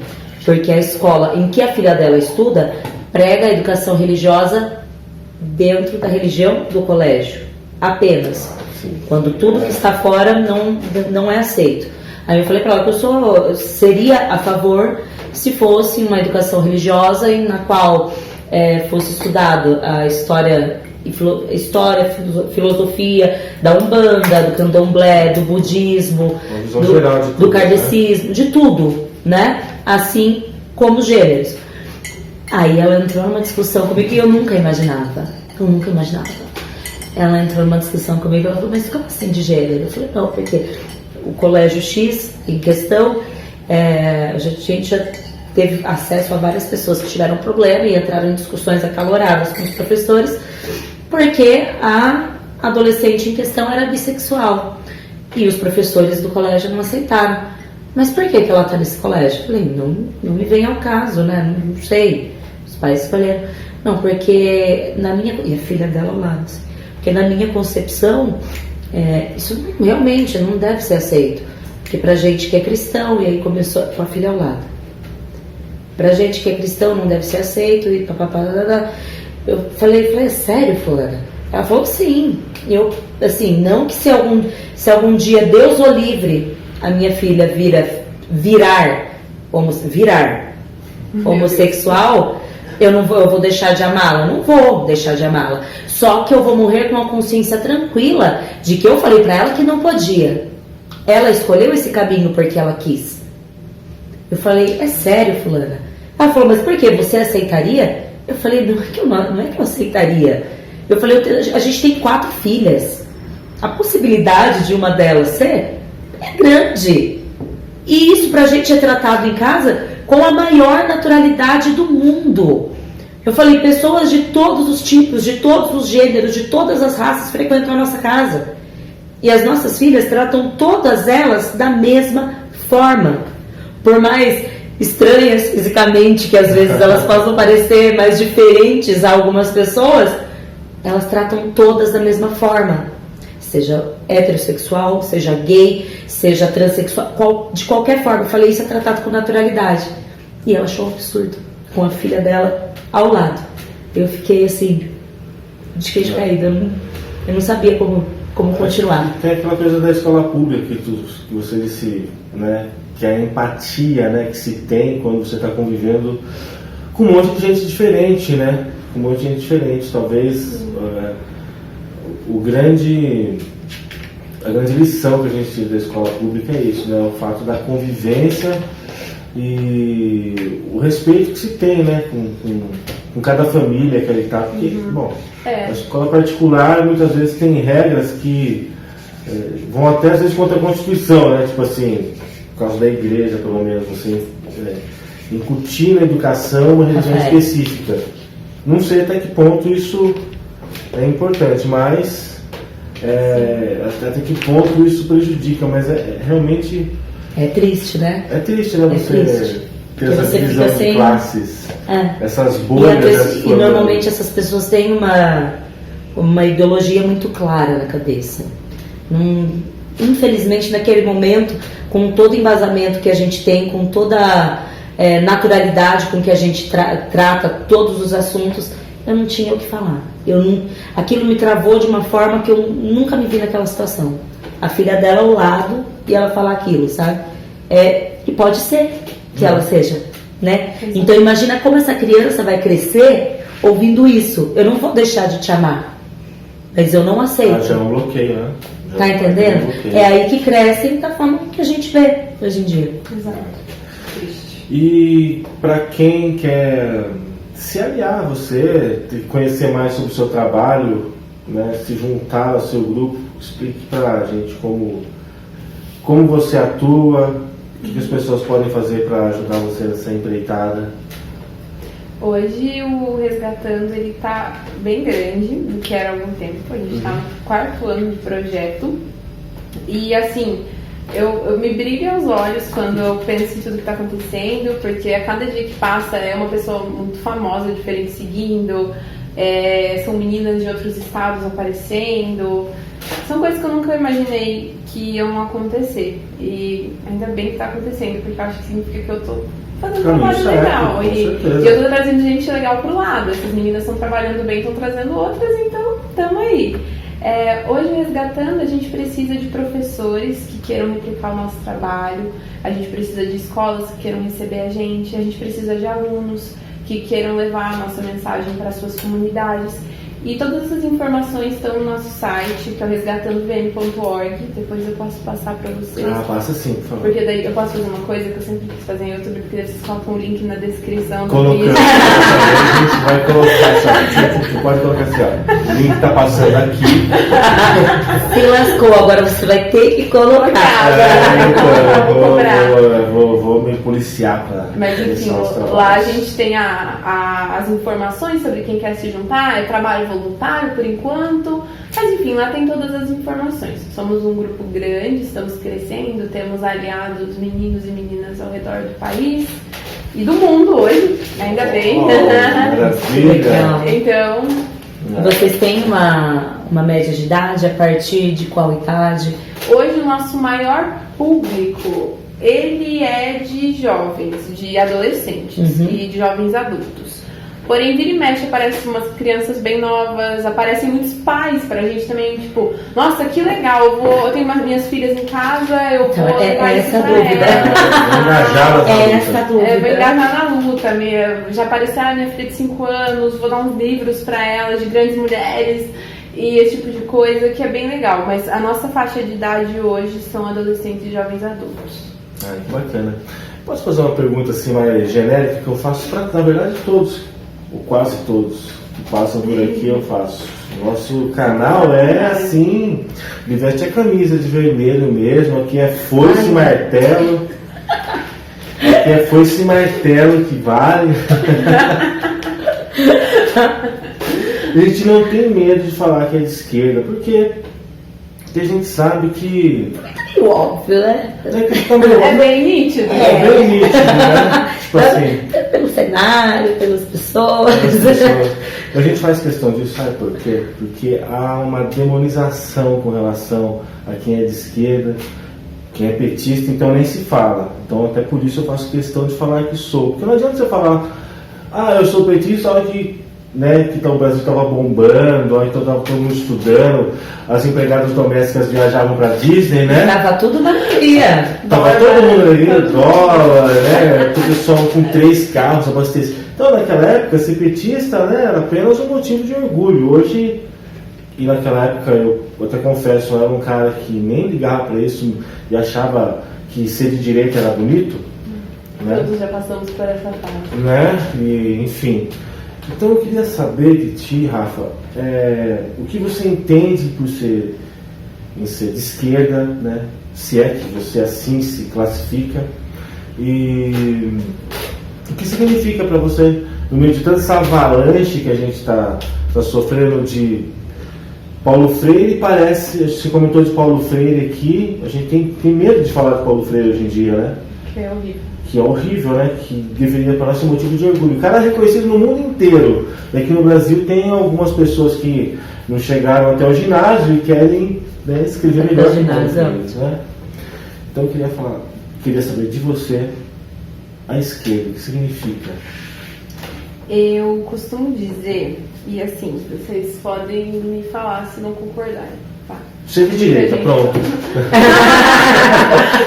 Porque a escola em que a filha dela estuda prega a educação religiosa dentro da religião do colégio. Apenas. Quando tudo que está fora não é aceito. Aí eu falei para ela que eu seria a favor se fosse uma educação religiosa na qual fosse estudado a história, filosofia da Umbanda, do Candomblé, do budismo, do kardecismo, de tudo, né? Assim como gêneros. Aí ela entrou numa discussão comigo que eu nunca imaginava. Ela entrou numa discussão comigo e ela falou, mas como assim de gênero? Eu falei, não, porque o colégio X em questão, a gente já teve acesso a várias pessoas que tiveram problema e entraram em discussões acaloradas com os professores, porque a adolescente em questão era bissexual e os professores do colégio não aceitaram. Mas por que ela está nesse colégio? Eu falei, não me vem ao caso, né? Não sei. Os pais escolheram. Não, porque e a filha dela ao lado. Porque na minha concepção, isso realmente não deve ser aceito. Porque pra gente que é cristão, e aí começou com a filha ao lado. Pra gente que é cristão não deve ser aceito, e papapá. Eu falei, é sério, fulana? Ela falou, sim. Eu, assim, não que se algum dia Deus o livre, a minha filha virar homossexual, eu vou deixar de amá-la. Não vou deixar de amá-la. Só que eu vou morrer com a consciência tranquila de que eu falei pra ela que não podia. Ela escolheu esse caminho porque ela quis. Eu falei, é sério, fulana? Ela falou, mas por quê? Você aceitaria? Eu falei, não é que eu aceitaria. Eu falei, a gente tem 4 filhas. A possibilidade de uma delas ser é grande. E isso pra gente é tratado em casa com a maior naturalidade do mundo. Eu falei, pessoas de todos os tipos, de todos os gêneros, de todas as raças frequentam a nossa casa. E as nossas filhas tratam todas elas da mesma forma. Por mais estranhas fisicamente, que às vezes elas possam parecer mais diferentes a algumas pessoas, elas tratam todas da mesma forma. seja heterossexual, seja gay, seja transexual, de qualquer forma. Eu falei, isso é tratado com naturalidade. E ela achou um absurdo, com a filha dela ao lado. Eu fiquei assim, de queijo caído, eu não sabia como continuar. Tem aquela coisa da escola pública que você disse, né, que a empatia, né, que se tem quando você está convivendo com um monte de gente diferente, né? Com um monte de gente diferente. Talvez a grande lição que a gente tira da escola pública é isso, né? O fato da convivência e o respeito que se tem, né? Com cada família que ele está. Porque, bom, a escola particular muitas vezes tem regras que vão até às vezes contra a Constituição, né? Tipo assim, por causa da igreja, pelo menos, assim, incutir na educação uma religião específica. Não sei até que ponto isso é importante, mas até que ponto isso prejudica, mas realmente... É triste, né? É triste, né? Você ter essa divisão de classes, essas bolhas. E normalmente essas pessoas têm uma ideologia muito clara na cabeça. Infelizmente, naquele momento, com todo o embasamento que a gente tem, com toda naturalidade com que a gente trata todos os assuntos, eu não tinha o que falar. Aquilo me travou de uma forma que eu nunca me vi naquela situação. A filha dela ao lado e ela falar aquilo, sabe? E pode ser que ela seja, né? Então imagina como essa criança vai crescer ouvindo isso. Eu não vou deixar de te amar, mas eu não aceito. Já é um bloqueio, né? Tá entendendo? É aí que cresce da forma que a gente vê hoje em dia. Exato. E para quem quer se aliar a você, conhecer mais sobre o seu trabalho, né, se juntar ao seu grupo, explique para a gente como você atua, o que as pessoas podem fazer para ajudar você nessa empreitada. Hoje o Resgatando ele tá bem grande do que era há algum tempo. A gente está no 4º ano de projeto e assim eu me brilho aos olhos quando eu penso em tudo que está acontecendo, porque a cada dia que passa é uma pessoa muito famosa, diferente seguindo, são meninas de outros estados aparecendo, são coisas que eu nunca imaginei que iam acontecer e ainda bem que está acontecendo, porque eu acho que significa que eu estou fazendo um trabalho legal e eu estou trazendo gente legal pro lado. Essas meninas estão trabalhando bem, estão trazendo outras, então estamos aí. Hoje, Resgatando, a gente precisa de professores que queiram replicar o nosso trabalho, a gente precisa de escolas que queiram receber a gente precisa de alunos que queiram levar a nossa mensagem para as suas comunidades. E todas essas informações estão no nosso site, que é o resgatandovm.org. Depois eu posso passar para vocês. Passa sim, por favor. Porque daí eu posso fazer uma coisa que eu sempre quis fazer em YouTube, porque vocês colocam o link na descrição do vídeo. A gente vai colocar, você pode colocar assim, ó. O link tá passando aqui. Se lascou, agora você vai ter que colocar. Vou me policiar para. Mas enfim, lá a gente tem as informações sobre quem quer se juntar, é trabalho voluntário por enquanto, mas enfim, lá tem todas as informações. Somos um grupo grande, estamos crescendo, temos aliados meninos e meninas ao redor do país e do mundo hoje, ainda bem. Então, vocês têm uma média de idade? A partir de qual idade? Hoje o nosso maior público, ele é de jovens, de adolescentes e de jovens adultos. Porém, vira e mexe, aparecem umas crianças bem novas, aparecem muitos pais pra gente também, tipo, nossa, que legal, eu tenho minhas filhas em casa, eu vou levar isso pra elas. Vou engajar na luta, já apareceu minha filha de 5 anos, vou dar uns livros pra ela de grandes mulheres e esse tipo de coisa, que é bem legal. Mas a nossa faixa de idade hoje são adolescentes e jovens adultos. Que bacana. Posso fazer uma pergunta assim mais genérica que eu faço para, na verdade, todos, ou quase todos que passam por aqui eu faço. Nosso canal é assim, me veste a camisa de vermelho mesmo, aqui é foice e martelo. Aqui é foice e martelo que vale. A gente não tem medo de falar que é de esquerda, porque a gente sabe que... óbvio, né? É bem nítido. É bem nítido, né? Tipo assim... Pelo cenário, pelas pessoas. A gente faz questão disso, sabe por quê? Porque há uma demonização com relação a quem é de esquerda, quem é petista, então nem se fala. Então até por isso eu faço questão de falar que sou. Porque não adianta você falar, eu sou petista, olha que, né, que o Brasil estava bombando, então estava todo mundo estudando, as empregadas domésticas viajavam para Disney, né? Tava tudo na Bahia. Tava todo mundo ali, dólar, né? O pessoal com 3 carros abastecidos. Então naquela época ser petista, né, era apenas um motivo de orgulho. Hoje, e naquela época eu até confesso, eu era um cara que nem ligava para isso e achava que ser de direita era bonito, né? Todos já passamos por essa fase. Né? E, enfim. Então eu queria saber de ti, Rafa, o que você entende por ser de esquerda, né? Se é que você assim se classifica, e o que significa para você, no meio de toda essa avalanche que a gente está sofrendo de Paulo Freire. Parece, você comentou de Paulo Freire aqui, a gente tem medo de falar de Paulo Freire hoje em dia, né? Que é horrível. Que é horrível, né? Que deveria para nós ser motivo de orgulho. O cara é reconhecido no mundo inteiro. Aqui no Brasil tem algumas pessoas que não chegaram até o ginásio e querem, né, escrever melhor que Paulo Freire, né? Então eu queria saber de você, a esquerda, o que significa? Eu costumo dizer, e assim, vocês podem me falar se não concordarem, tá? Ser de direita, pronto.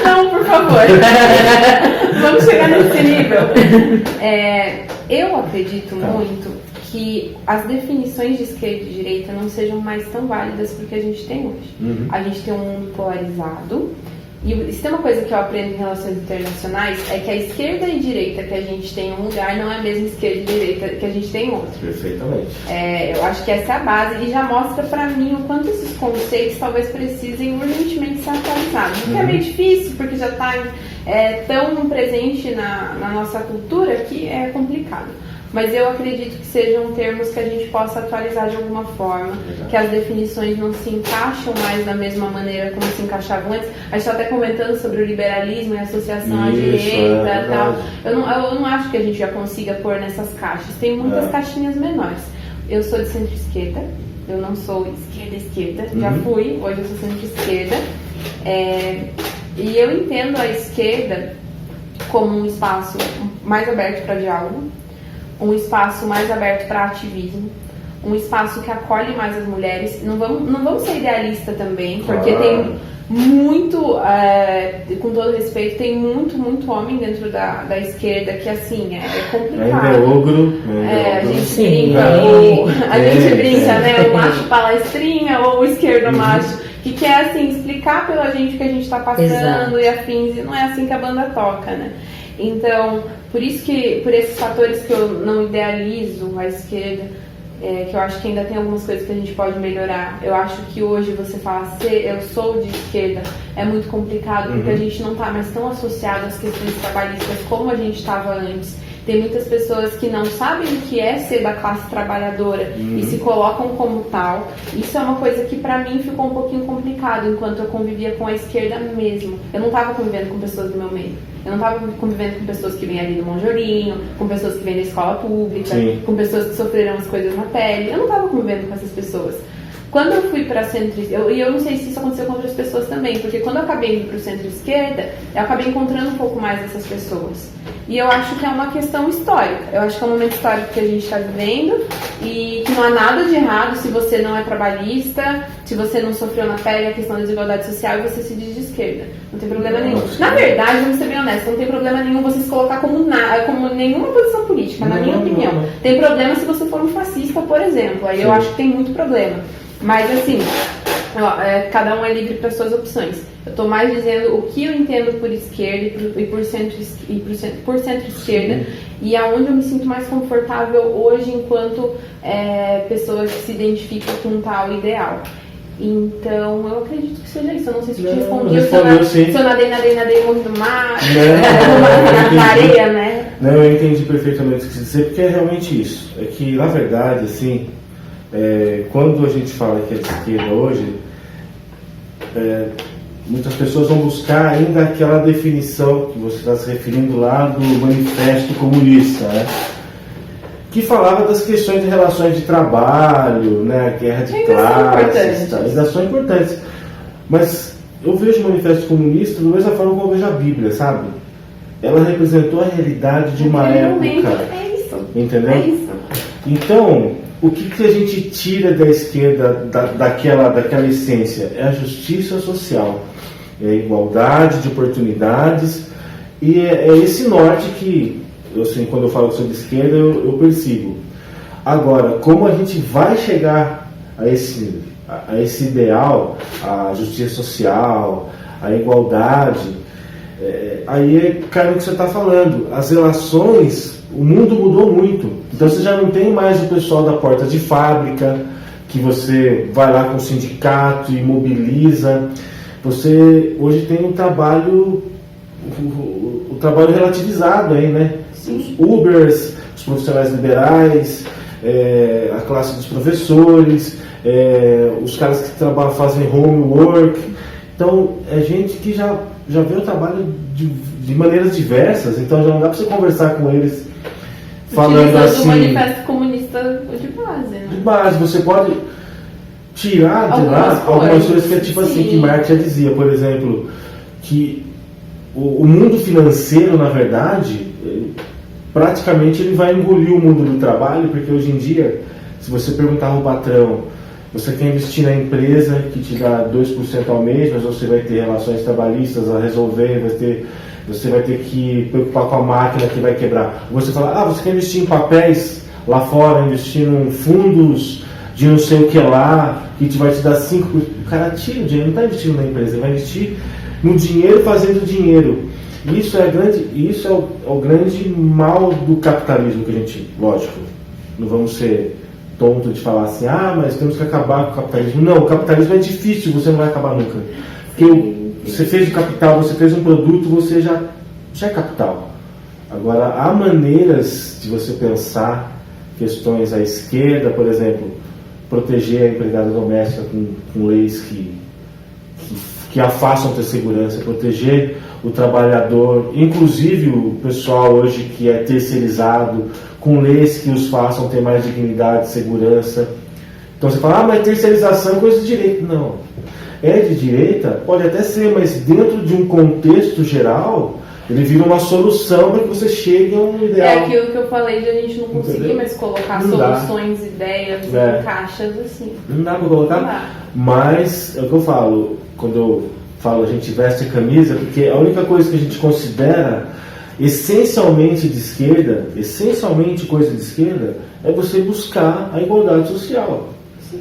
Não, por favor. Vamos chegar nesse nível. Eu acredito muito que as definições de esquerda e direita não sejam mais tão válidas porque a gente tem hoje. Uhum. A gente tem um mundo polarizado. E se tem uma coisa que eu aprendo em relações internacionais, é que a esquerda e direita que a gente tem em um lugar não é a mesma esquerda e direita que a gente tem em outro. Perfeitamente. Eu acho que essa é a base e já mostra pra mim o quanto esses conceitos talvez precisem urgentemente ser atualizados. O que é meio difícil, porque já está tão presente na nossa cultura que é complicado. Mas eu acredito que sejam termos que a gente possa atualizar de alguma forma, que as definições não se encaixam mais da mesma maneira como se encaixavam antes. A gente está até comentando sobre o liberalismo e a associação à direita e tal. Eu não acho que a gente já consiga pôr nessas caixas. Tem muitas caixinhas menores. Eu sou de centro-esquerda, eu não sou esquerda, já fui, hoje eu sou centro-esquerda. E eu entendo a esquerda como um espaço mais aberto para diálogo, um espaço mais aberto para ativismo, um espaço que acolhe mais as mulheres. Não vamos ser idealistas também, porque tem muito, com todo respeito, tem muito homem dentro da esquerda que, assim, é complicado. Ainda é ogro. A gente brinca, né? O macho palestrinha ou o esquerdo macho, que quer, assim, explicar pela gente o que a gente está passando e afins, e não é assim que a banda toca, né? Então, por esses fatores que eu não idealizo a esquerda, que eu acho que ainda tem algumas coisas que a gente pode melhorar. Eu acho que hoje você falar eu sou de esquerda é muito complicado, porque a gente não está mais tão associado às questões trabalhistas como a gente estava antes. Tem muitas pessoas que não sabem o que é ser da classe trabalhadora e se colocam como tal. Isso é uma coisa que pra mim ficou um pouquinho complicado enquanto eu convivia com a esquerda mesmo. Eu não estava convivendo com pessoas do meu meio. Eu não estava convivendo com pessoas que vêm ali do Monjorinho, com pessoas que vêm da escola pública, com pessoas que sofreram as coisas na pele. Eu não estava convivendo com essas pessoas. Quando eu fui para centro-esquerda, e eu não sei se isso aconteceu com outras pessoas também, porque quando eu acabei indo para o centro-esquerda, eu acabei encontrando um pouco mais dessas pessoas. E eu acho que é uma questão histórica. Eu acho que é um momento histórico que a gente está vivendo e que não há nada de errado se você não é trabalhista, se você não sofreu na pele a questão da desigualdade social e você se diz de esquerda. Não tem problema nenhum. Na verdade, vamos ser bem honestos, não tem problema nenhum você se colocar como nenhuma posição política, na minha opinião. Tem problema se você for um fascista, por exemplo. Aí eu acho que tem muito problema. Mas assim, cada um é livre para suas opções. Eu estou mais dizendo o que eu entendo por esquerda e por centro-esquerda e aonde eu me sinto mais confortável hoje enquanto pessoa que se identifica com tal ideal. Então, eu acredito que seja isso. Eu não sei se eu te respondi, se eu nadei muito no mar, na areia, né? Não, eu entendi perfeitamente o que você dizer, porque é realmente isso. É que, na verdade, assim, quando a gente fala que é de esquerda hoje, muitas pessoas vão buscar ainda aquela definição que você está se referindo lá do Manifesto Comunista, né? que falava das questões de relações de trabalho, né, guerra de classes, ainda são importantes. Mas eu vejo o Manifesto Comunista da mesma forma como eu vejo a Bíblia, sabe? Ela representou a realidade de uma época. É isso. Entendeu? É isso. Então, o que a gente tira da esquerda daquela essência? É a justiça social, é a igualdade de oportunidades, e é esse norte que, assim, quando eu falo sobre esquerda, eu persigo. Agora, como a gente vai chegar a esse ideal, a justiça social, a igualdade, aí cai no que você está falando. As relações, o mundo mudou muito. Então você já não tem mais o pessoal da porta de fábrica, que você vai lá com o sindicato e mobiliza. Você hoje tem um trabalho, o trabalho relativizado aí, né? Os Ubers, os profissionais liberais, a classe dos professores, os caras que trabalham, fazem homework. Então, é gente que já vê o trabalho de maneiras diversas, então já não dá para você conversar com eles falando assim... o Manifesto Comunista de base, né? De base, você pode tirar de lá algumas coisas que é tipo assim, que Marx já dizia, por exemplo, que o mundo financeiro, na verdade, praticamente ele vai engolir o mundo do trabalho, porque hoje em dia, se você perguntar ao patrão, você quer investir na empresa que te dá 2% ao mês, mas você vai ter relações trabalhistas a resolver, você vai ter que preocupar com a máquina que vai quebrar. Você fala, você quer investir em papéis lá fora, investir em fundos de não sei o que lá, que vai te dar 5%. O cara tira o dinheiro, não está investindo na empresa, ele vai investir no dinheiro fazendo dinheiro. Isso é o grande mal do capitalismo que a gente, lógico, não vamos ser tonto de falar assim, mas temos que acabar com o capitalismo. Não, o capitalismo é difícil, você não vai acabar nunca. Porque você fez o capital, você fez um produto, você já é capital. Agora, há maneiras de você pensar questões à esquerda, por exemplo, proteger a empregada doméstica com leis que a façam ter segurança, proteger o trabalhador, inclusive o pessoal hoje que é terceirizado, com leis que os façam ter mais dignidade, segurança. Então você fala, mas terceirização é coisa de direita. Não. É de direita? Pode até ser, mas dentro de um contexto geral, ele vira uma solução para que você chegue a um ideal. É aquilo que eu falei de a gente não conseguir mais colocar soluções, ideias em caixas assim. Não dá para colocar? Não dá. Mas é o que eu falo, quando eu falo a gente veste a camisa, porque a única coisa que a gente considera essencialmente de esquerda, essencialmente coisa de esquerda, é você buscar a igualdade social.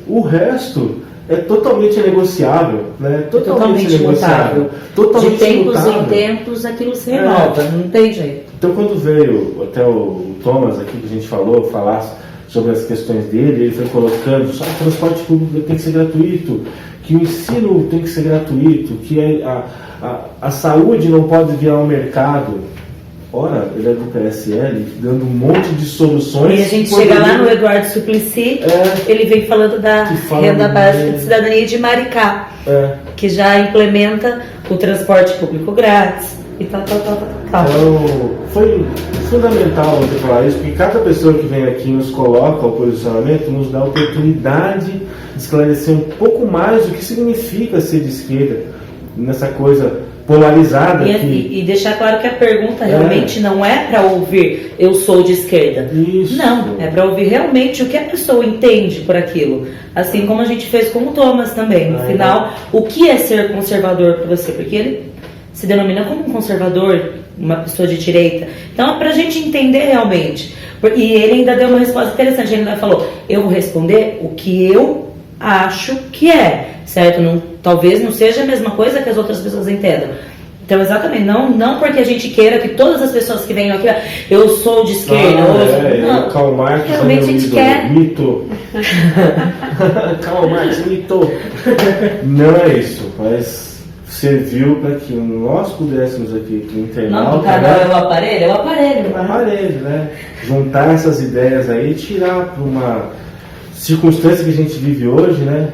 O resto é totalmente negociável, né? Totalmente negociável. De tempos em tempos aquilo se renova, não tem jeito. Então quando veio até o Thomas aqui que a gente falasse sobre as questões dele, ele foi colocando só o transporte público tem que ser gratuito, que o ensino tem que ser gratuito, que a saúde não pode virar um mercado. Ora, ele é do PSL, dando um monte de soluções. E a gente chega lá no Eduardo Suplicy, ele vem falando da renda básica de cidadania de Maricá, que já implementa o transporte público grátis e tal. Então, foi fundamental você falar isso, porque cada pessoa que vem aqui nos coloca o posicionamento, nos dá a oportunidade de esclarecer um pouco mais o que significa ser de esquerda, nessa coisa polarizada. E deixar claro que a pergunta realmente não é para ouvir eu sou de esquerda. Isso. Não, é para ouvir realmente o que a pessoa entende por aquilo. Assim como a gente fez com o Thomas também. No final, o que é ser conservador para você? Porque ele se denomina como um conservador, uma pessoa de direita. Então é para a gente entender realmente. E ele ainda deu uma resposta interessante. Ele ainda falou, eu vou responder o que eu acho que é. Certo? Talvez não seja a mesma coisa que as outras pessoas entendam. Então, exatamente, não porque a gente queira que todas as pessoas que venham aqui, eu sou de esquerda, não, Karl Marx realmente a gente quer. Mito. Karl Marx, mito. Não é isso, mas serviu para que nós pudéssemos aqui, que internauta. Não, canal é o aparelho? É o aparelho. É o aparelho, né? Juntar essas ideias aí e tirar para uma circunstância que a gente vive hoje, né?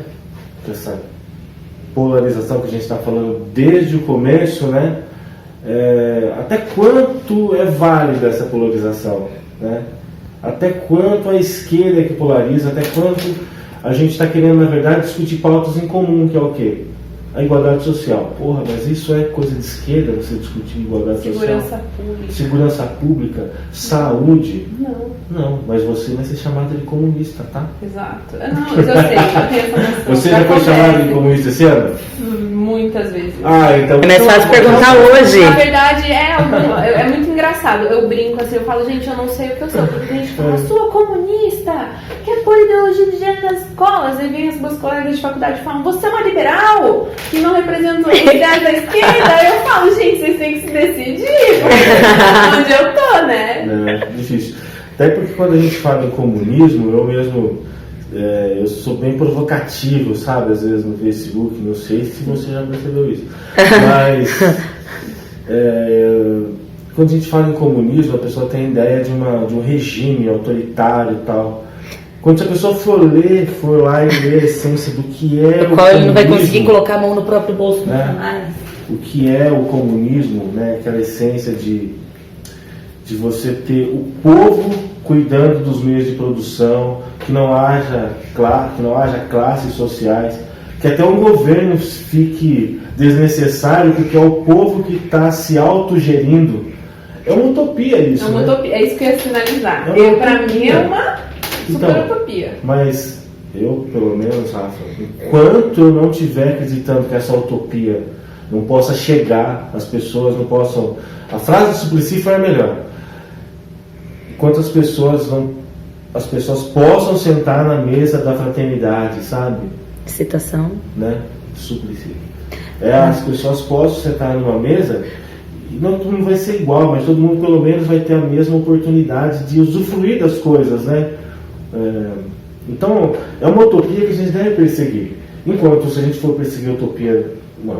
Essa polarização que a gente está falando desde o começo, né? Até quanto é válida essa polarização, né? Até quanto a esquerda é que polariza, até quanto a gente está querendo, na verdade, discutir pautas em comum, que é o quê? A igualdade social. Porra, mas isso é coisa de esquerda, você discutir igualdade social? Segurança pública, saúde. Não, mas você vai ser chamada de comunista, tá? Exato. Não, mas eu sei, eu tenho essa noção. Você já foi chamada de comunista esse ano? Muitas vezes. Então... É mais fácil perguntar hoje. Na verdade, é muito engraçado. Eu brinco assim, eu falo, gente, eu não sei o que eu sou. Porque a gente fala, sua comunista, quer pôr ideologia de gênero nas escolas. Aí vem as meus colegas de faculdade e falam, você é uma liberal, que não representa os ideais da esquerda. Aí eu falo, gente, vocês têm que se decidir. Onde eu tô, né? É difícil. Até porque quando a gente fala em comunismo, eu mesmo... eu sou bem provocativo, sabe? Às vezes no Facebook, não sei se você já percebeu isso. Mas quando a gente fala em comunismo, a pessoa tem a ideia de um regime autoritário e tal. Quando a pessoa for lá e ler a essência do que é o qual ele não vai conseguir colocar a mão no próprio bolso, né? O que é o comunismo, né? Aquela essência de você ter o povo cuidando dos meios de produção, que não haja classes sociais, que até o governo fique desnecessário, porque é o povo que está se autogerindo. É uma utopia isso. É uma utopia, é isso que eu ia finalizar. Para mim é uma super utopia. Mas eu, pelo menos, Rafa, enquanto eu não estiver acreditando que essa utopia não possa chegar, as pessoas não possam... A frase do Suplicy foi a melhor. Enquanto as pessoas possam sentar na mesa da fraternidade, sabe? Citação. Né? Suplicy. As pessoas possam sentar numa mesa e não todo mundo vai ser igual, mas todo mundo pelo menos vai ter a mesma oportunidade de usufruir das coisas, né? Então, é uma utopia que a gente deve perseguir. Enquanto se a gente for perseguir utopia, né?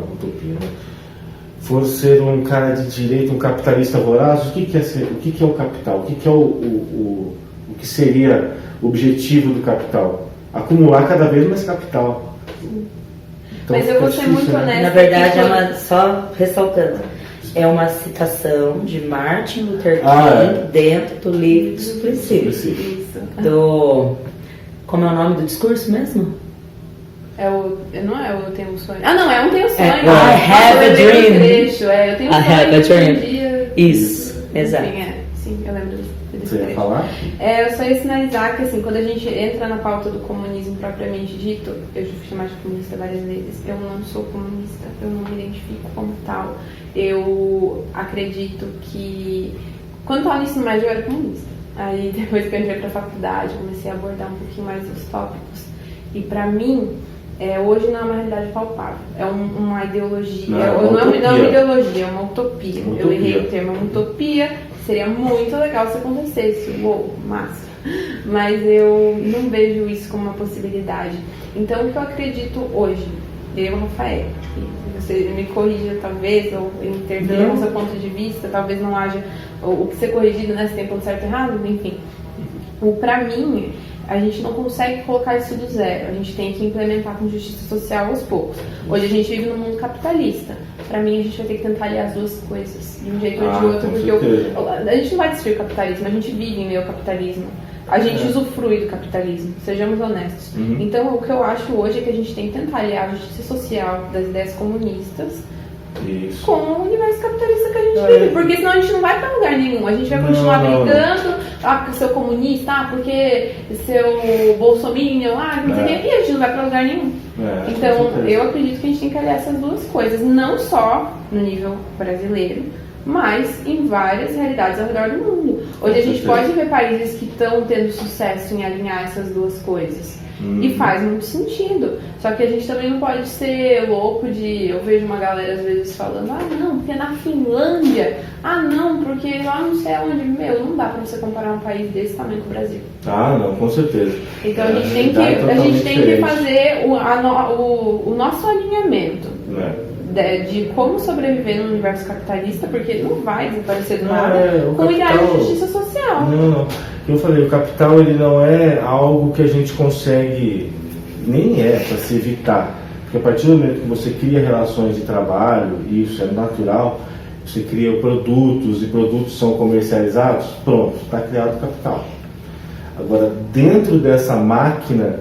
For ser um cara de direita, um capitalista voraz, o que é o capital? O que é o que seria o objetivo do capital? Acumular cada vez mais capital. Então, mas eu vou ser muito honesta. Na verdade, só ressaltando, é uma citação de Martin Luther King dentro do livro do Suplicy. Isso. Como é o nome do discurso mesmo? Não é o Tenho um Sonho. Não, é um Tenho um Sonho. I have a dream. Eu tenho um sonho. I have a dream. Isso, exato. Sim, eu lembro desse Você ia falar? Eu só ia sinalizar que, assim, quando a gente entra na pauta do comunismo propriamente dito, eu já fui chamada de comunista várias vezes, eu não sou comunista, eu não me identifico como tal. Eu acredito que, quando eu estava no ensino médio, eu era comunista. Aí, depois que eu entrei para a faculdade, comecei a abordar um pouquinho mais os tópicos. E, para mim, hoje não é uma realidade palpável, é uma ideologia, não é uma ideologia, é uma utopia. Eu errei o termo, é uma utopia, seria muito legal se acontecesse, massa, mas eu não vejo isso como uma possibilidade. Então, o que eu acredito hoje, eu, Rafael, você me corrija talvez, ou intervenha com seu ponto de vista, talvez não haja o que ser corrigido, né, se tem ponto certo e errado, enfim. Pra mim, a gente não consegue colocar isso do zero. A gente tem que implementar com justiça social aos poucos. Hoje a gente vive num mundo capitalista. Para mim, a gente vai ter que tentar aliar as duas coisas, de um jeito ou de outro, porque a gente não vai destruir o capitalismo, a gente vive em meio ao capitalismo. A gente usufrui do capitalismo, sejamos honestos. Então, o que eu acho hoje é que a gente tem que tentar aliar a justiça social das ideias comunistas com o universo capitalista que a gente vive, porque senão a gente não vai pra lugar nenhum, a gente vai continuar brigando, porque seu comunista, porque seu bolsominion, não sei o que, e a gente não vai pra lugar nenhum. Então, eu acredito que a gente tem que aliar essas duas coisas, não só no nível brasileiro, mas em várias realidades ao redor do mundo. Hoje a gente pode ver países que estão tendo sucesso em alinhar essas duas coisas. E faz muito sentido. Só que a gente também não pode ser louco de... Eu vejo uma galera às vezes falando, não, porque na Finlândia, não, porque lá não sei onde. Não dá pra você comparar um país desse tamanho com o Brasil. Não, com certeza. Então a gente tem que fazer o nosso alinhamento. De como sobreviver no universo capitalista, porque ele não vai desaparecer do nada, com ideais de justiça social. Não. Eu falei, o capital ele não é algo que a gente consegue, nem é para se evitar. Porque a partir do momento que você cria relações de trabalho, isso é natural, você cria produtos e produtos são comercializados, pronto, está criado o capital. Agora, dentro dessa máquina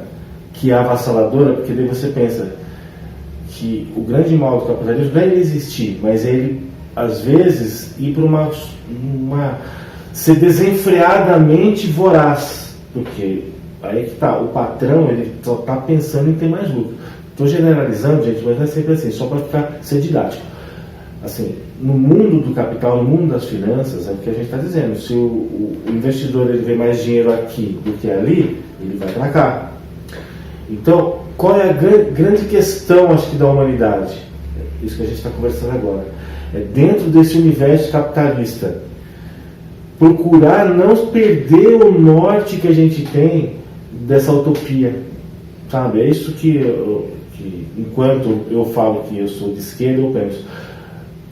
que é avassaladora, porque daí você pensa que o grande mal do capitalismo não é ele existir, mas ele, às vezes, ir para ser desenfreadamente voraz, porque aí que tá, o patrão, ele só está pensando em ter mais lucro. Estou generalizando, gente, mas não é sempre assim, só para ser didático. Assim, no mundo do capital, no mundo das finanças, é o que a gente está dizendo. Se o investidor ele vê mais dinheiro aqui do que ali, ele vai para cá. Então, qual é a grande questão, acho que, da humanidade? Isso que a gente está conversando agora. É dentro desse universo capitalista, procurar não perder o norte que a gente tem dessa utopia. Sabe? É isso que enquanto eu falo que eu sou de esquerda, eu penso.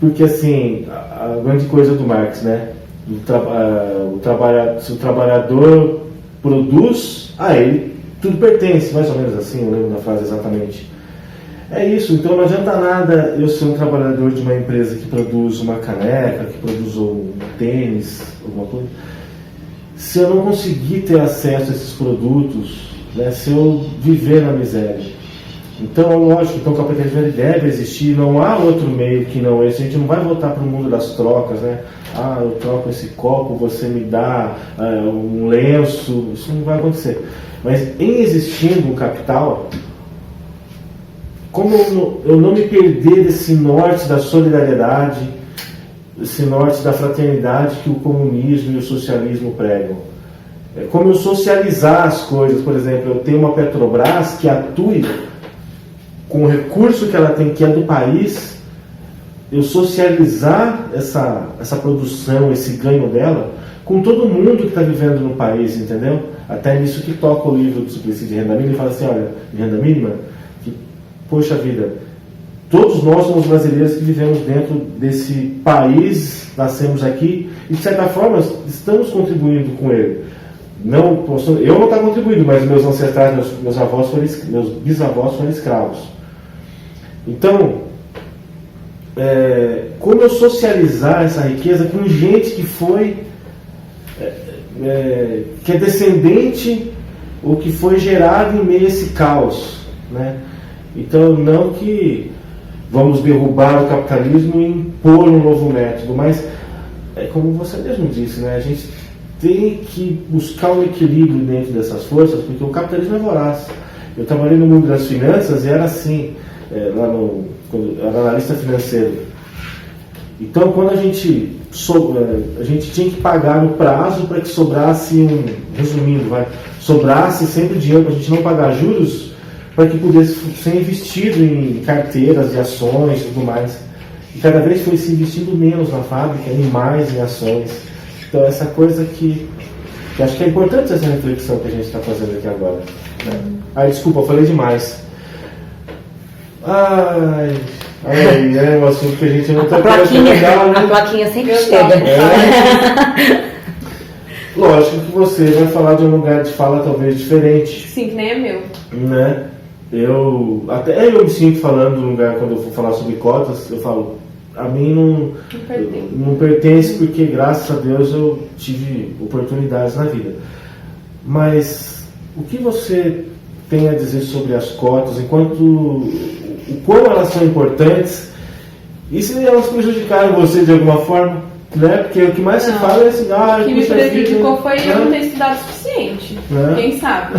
Porque, assim, a grande coisa do Marx, né? Se o trabalhador produz, a ele tudo pertence, mais ou menos assim, eu lembro da frase exatamente. É isso, então não adianta nada eu ser um trabalhador de uma empresa que produz uma caneca, que produz um tênis, alguma coisa, se eu não conseguir ter acesso a esses produtos, né, se eu viver na miséria. Então, lógico, então, o capitalismo ele deve existir, não há outro meio que não esse. A gente não vai voltar para o mundo das trocas, né? Ah, eu troco esse copo, você me dá um lenço, isso não vai acontecer. Mas em existindo um capital, como eu não me perder desse norte da solidariedade, esse norte da fraternidade que o comunismo e o socialismo pregam. Como eu socializar as coisas, por exemplo, eu tenho uma Petrobras que atue com o recurso que ela tem, que é do país, eu socializar essa produção, esse ganho dela, com todo mundo que está vivendo no país, entendeu? Até nisso que toca o livro do Suplicy de Renda Mínima, ele fala assim, olha, de renda mínima, que, poxa vida, todos nós somos brasileiros que vivemos dentro desse país, nascemos aqui, e de certa forma estamos contribuindo com ele. Eu não estou contribuindo, mas meus ancestrais, meus bisavós foram escravos. Então, como eu socializar essa riqueza com gente que foi, que é descendente ou que foi gerado em meio a esse caos, né? Então, não que vamos derrubar o capitalismo e impor um novo método, mas é como você mesmo disse, né? A gente tem que buscar um equilíbrio dentro dessas forças, porque o capitalismo é voraz. Eu trabalhei no mundo das finanças e era assim, quando eu era analista financeiro. Então, quando a gente tinha que pagar no prazo para que sobrasse sobrasse sempre dinheiro para a gente não pagar juros, para que pudesse ser investido em carteiras de ações e tudo mais. E cada vez foi se investindo menos na fábrica, em mais em ações. Então, essa coisa que acho que é importante essa reflexão que a gente está fazendo aqui agora. Né? Desculpa, eu falei demais. É um assunto que a gente não está podendo pegar, né? A plaquinha sempre chega. Lógico que você vai falar de um lugar de fala talvez diferente. Sim, que nem é meu. Né? Eu me sinto falando de um lugar, quando eu for falar sobre cotas, eu falo, a mim não pertence, porque graças a Deus eu tive oportunidades na vida. Mas o que você tem a dizer sobre as cotas, o quão elas são importantes, e se elas prejudicaram você de alguma forma, né? Porque o que mais se fala é assim, o que me prejudicou foi eu não ter estudado o suficiente. Quem sabe?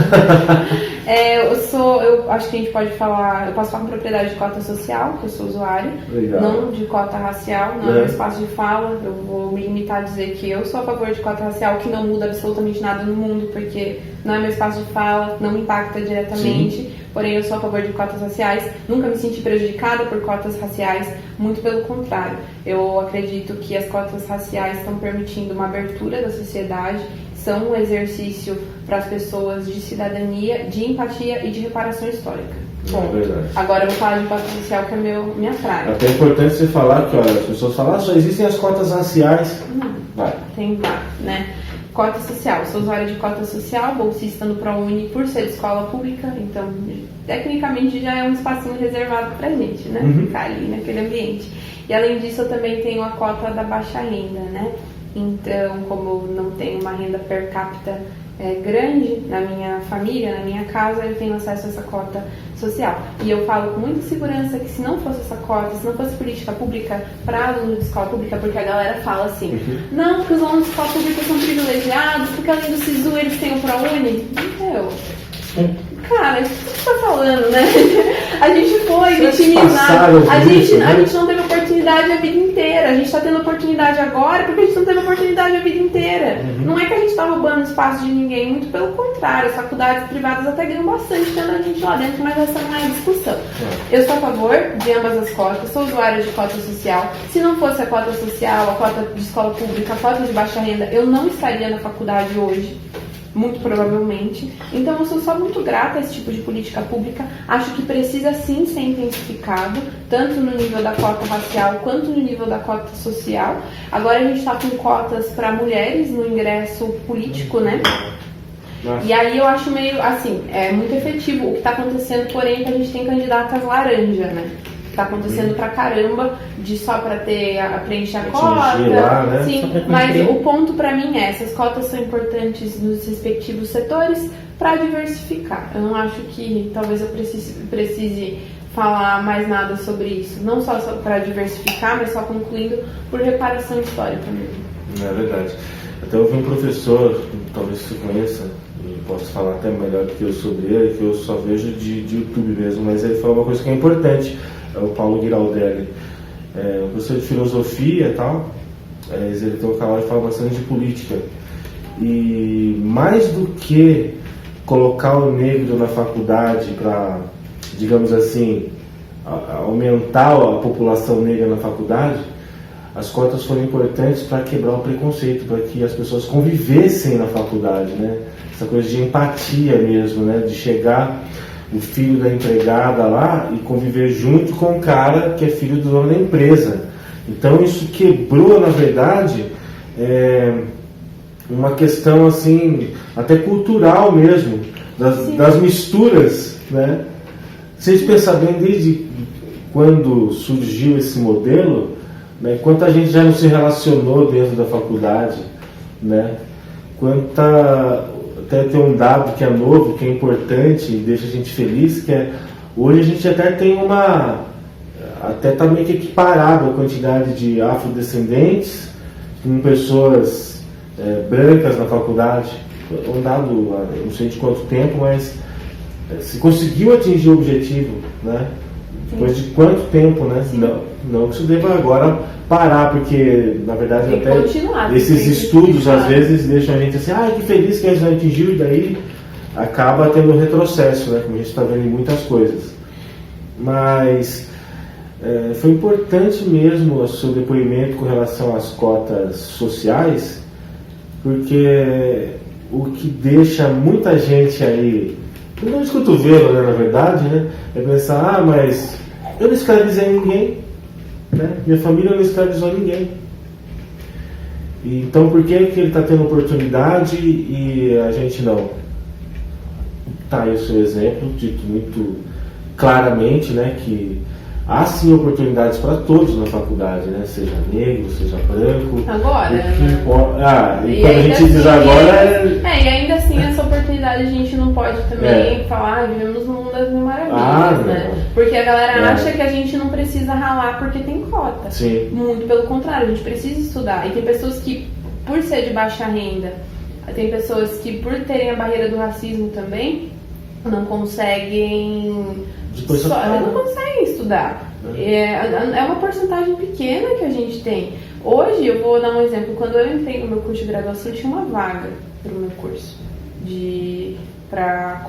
Eu acho que a gente pode falar, eu posso falar com propriedade de cota social, que eu sou usuária. Legal. Não de cota racial, não é meu espaço de fala. Eu vou me limitar a dizer que eu sou a favor de cota racial, que não muda absolutamente nada no mundo, porque não é meu espaço de fala, não me impacta diretamente. Sim. Porém, eu sou a favor de cotas raciais. Nunca me senti prejudicada por cotas raciais, muito pelo contrário. Eu acredito que as cotas raciais estão permitindo uma abertura da sociedade, são um exercício para as pessoas de cidadania, de empatia e de reparação histórica. Bom, agora eu vou falar de cota social, que é minha praia. Até é importante você falar que, olha, as pessoas falam, só existem as cotas raciais. Tem várias, né? Cota social, sou usuária de cota social, bolsista no ProUni por ser de escola pública, então tecnicamente já é um espacinho reservado pra gente, né? Ficar ali naquele ambiente. E além disso eu também tenho a cota da baixa renda, né? Então, como não tenho uma renda per capita grande na minha família, na minha casa, eu tenho acesso a essa cota social. E eu falo com muita segurança que se não fosse essa cota, se não fosse política pública para alunos de escola pública, porque a galera fala assim, não, porque os alunos de escola pública são privilegiados, porque além do SISU eles têm o ProUni. Cara, o que você tá falando, né? A gente foi vitimizado, a gente não teve oportunidade a vida inteira, a gente tá tendo oportunidade agora porque a gente não teve oportunidade a vida inteira. Não é que a gente tá roubando espaço de ninguém, muito pelo contrário, as faculdades privadas até ganham bastante tendo a gente lá dentro, mas essa não é a discussão. Eu sou a favor de ambas as cotas, sou usuária de cota social. Se não fosse a cota social, a cota de escola pública, a cota de baixa renda, eu não estaria na faculdade hoje. Muito provavelmente. Então eu sou só muito grata a esse tipo de política pública. Acho que precisa sim ser intensificado, tanto no nível da cota racial quanto no nível da cota social. Agora a gente está com cotas para mulheres no ingresso político, né? Nossa. E aí eu acho meio assim, é muito efetivo o que está acontecendo, porém que a gente tem candidatas laranja, né? Tá acontecendo pra caramba, de só pra preencher a cota. Lá, né? Sim, mas o ponto pra mim é, essas cotas são importantes nos respectivos setores pra diversificar. Eu não acho que talvez eu precise falar mais nada sobre isso. Não só pra diversificar, mas só concluindo por reparação histórica mesmo. É verdade. Até eu vi um professor, talvez você conheça, e posso falar até melhor do que eu sobre ele, que eu só vejo de YouTube mesmo, mas ele falou uma coisa que é importante. É o Paulo Giraldelli, um professor de filosofia e tal, ele tem um canal e fala bastante de política. E mais do que colocar o negro na faculdade para, digamos assim, aumentar a população negra na faculdade, as cotas foram importantes para quebrar o preconceito, para que as pessoas convivessem na faculdade, né? Essa coisa de empatia mesmo, né? De chegar o filho da empregada lá e conviver junto com o cara que é filho do dono da empresa. Então isso quebrou, na verdade, uma questão assim, até cultural mesmo, das misturas, né? Vocês pensam bem, desde quando surgiu esse modelo, né, quanta gente já não se relacionou dentro da faculdade, né? Até tem um dado que é novo, que é importante e deixa a gente feliz, que é, hoje a gente até tem até tá meio que equiparado a quantidade de afrodescendentes com pessoas brancas na faculdade. Um dado, não sei de quanto tempo, mas se conseguiu atingir o objetivo, né? Depois de quanto tempo, né? Não que isso deva agora parar, porque na verdade até esses estudos às vezes deixam a gente assim, que feliz que a gente atingiu, e daí acaba tendo retrocesso, né? Como a gente está vendo em muitas coisas. Mas foi importante mesmo o seu depoimento com relação às cotas sociais, porque o que deixa muita gente aí, não de cotovelo, né, na verdade, né? É pensar, mas eu não escravizei ninguém, né? Minha família não escravizou ninguém. Então por que ele está tendo oportunidade e a gente não? Tá aí o seu exemplo, dito muito claramente, né, que há sim oportunidades para todos na faculdade, né? Seja negro, seja branco. Agora, né? E quando a gente diz agora e ainda assim essa oportunidade a gente não pode também falar, vivemos no mundo das mil maravilhas, né? Porque a galera acha que a gente não precisa ralar porque tem cota. Sim. Muito pelo contrário, a gente precisa estudar. E tem pessoas que, por ser de baixa renda, tem pessoas que, por terem a barreira do racismo também, não conseguem estudar. É uma porcentagem pequena que a gente tem. Hoje, eu vou dar um exemplo. Quando eu entrei no meu curso de graduação, tinha uma vaga para o meu curso para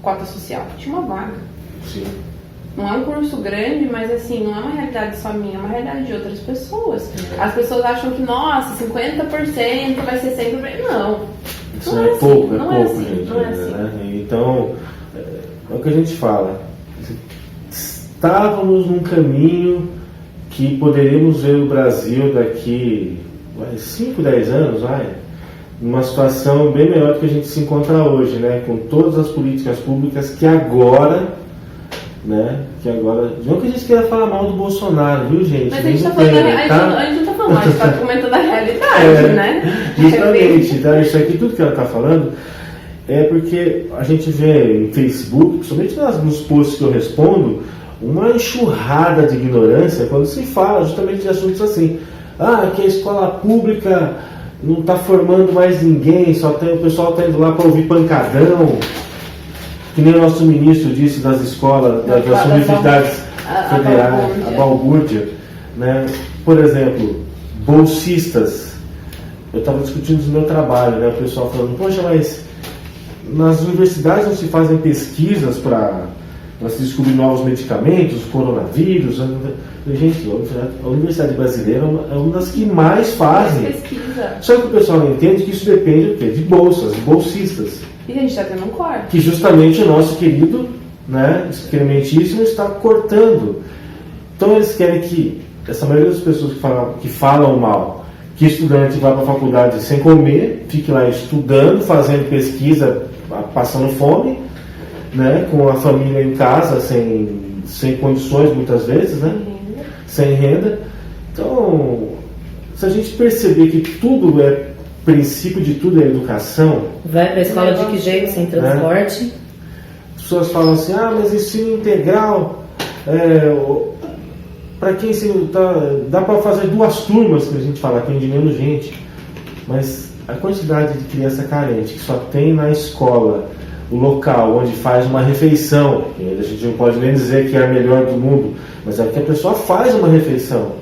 cota social. Tinha uma vaga. Sim. Não é um curso grande, mas assim, não é uma realidade só minha, é uma realidade de outras pessoas. As pessoas acham que, nossa, 50% vai ser 100%. Não. Isso não é assim, pouco, gente. Não é assim. Né? Então, é o que a gente fala. Estávamos num caminho que poderíamos ver o Brasil daqui 5, 10 anos, numa situação bem melhor do que a gente se encontra hoje, né? Com todas as políticas públicas que agora, né? Não que a gente queira falar mal do Bolsonaro, viu, gente? Mas a gente não tá falando não, mas está comentando a realidade, né? Justamente, tá? Isso aqui, tudo que ela está falando, é porque a gente vê em Facebook, principalmente nos posts que eu respondo, uma enxurrada de ignorância quando se fala justamente de assuntos assim. Que a escola pública não está formando mais ninguém, o pessoal está indo lá para ouvir pancadão, que nem o nosso ministro disse das escolas, das universidades federais, a balbúrdia. Né? Por exemplo, bolsistas. Eu estava discutindo isso no meu trabalho, né? O pessoal falando, poxa, mas nas universidades não se fazem pesquisas para se descobrir novos medicamentos, coronavírus. Gente, a Universidade Brasileira é uma das que mais fazem. Só que o pessoal não entende que isso depende do quê? De bolsas, de bolsistas. E a gente está tendo um corte. Que justamente o nosso querido, né, excrementíssimo, está cortando. Então eles querem que essa maioria das pessoas que falam mal, que estudante vá para a faculdade sem comer, fique lá estudando, fazendo pesquisa, passando fome, né, com a família em casa, sem condições muitas vezes, né, sem renda. Então, se a gente perceber que tudo princípio de tudo é educação. Vai para a escola de que jeito, sem transporte? Né? As pessoas falam assim, mas ensino integral, para quem dá para fazer 2 turmas, que a gente fala, tem de menos gente, mas a quantidade de criança carente que só tem na escola o local onde faz uma refeição, a gente não pode nem dizer que é a melhor do mundo, mas é que a pessoa faz uma refeição,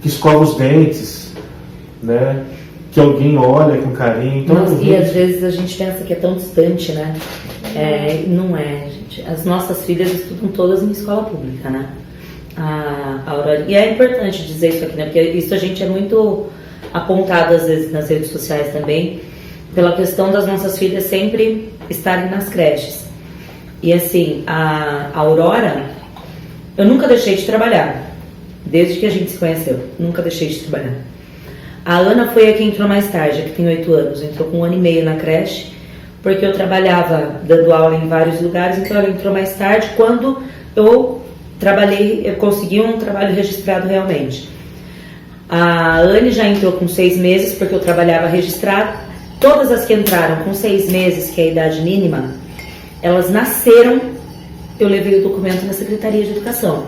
que escova os dentes, né? Que alguém olha com carinho. Então, e às vezes a gente pensa que é tão distante, né? Não é, gente. As nossas filhas estudam todas em escola pública, né? A Aurora, e é importante dizer isso aqui, né? Porque isso a gente é muito apontado às vezes nas redes sociais também, pela questão das nossas filhas sempre estarem nas creches. E assim, a Aurora, eu nunca deixei de trabalhar, desde que a gente se conheceu, nunca deixei de trabalhar. A Ana foi a que entrou mais tarde, a que tem 8 anos, entrou com 1 ano e meio na creche, porque eu trabalhava dando aula em vários lugares, então ela entrou mais tarde, quando eu consegui um trabalho registrado realmente. A Anne já entrou com 6 meses, porque eu trabalhava registrado. Todas as que entraram com 6 meses, que é a idade mínima, elas nasceram, eu levei o documento na Secretaria de Educação.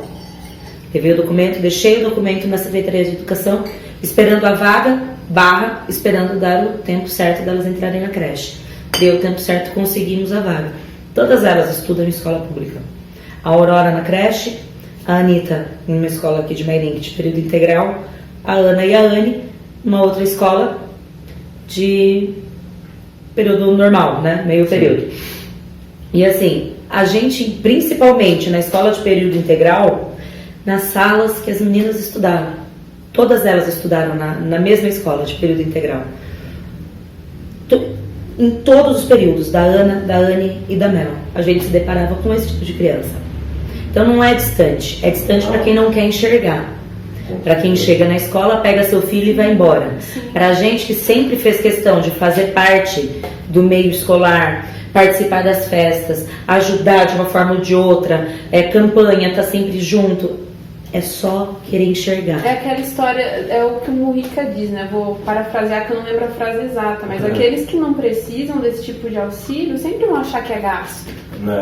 Levei o documento, deixei o documento na Secretaria de Educação, esperando a vaga, esperando dar o tempo certo delas entrarem na creche. Deu o tempo certo, conseguimos a vaga. Todas elas estudam em escola pública. A Aurora na creche, a Anitta em uma escola aqui de Mairinque de período integral, a Ana e a Anne numa outra escola de período normal, né? Meio período. E assim, a gente, principalmente na escola de período integral, nas salas que as meninas estudaram, todas elas estudaram na mesma escola de período integral. Em todos os períodos, da Ana, da Anne e da Mel, a gente se deparava com esse tipo de criança. Então não é distante para quem não quer enxergar. Para quem chega na escola, pega seu filho e vai embora. Para a gente que sempre fez questão de fazer parte do meio escolar, participar das festas, ajudar de uma forma ou de outra, campanha, estar sempre junto, é só querer enxergar. É aquela história, é o que o Mujica diz, né? Vou parafrasear, que eu não lembro a frase exata, mas aqueles que não precisam desse tipo de auxílio sempre vão achar que é gasto.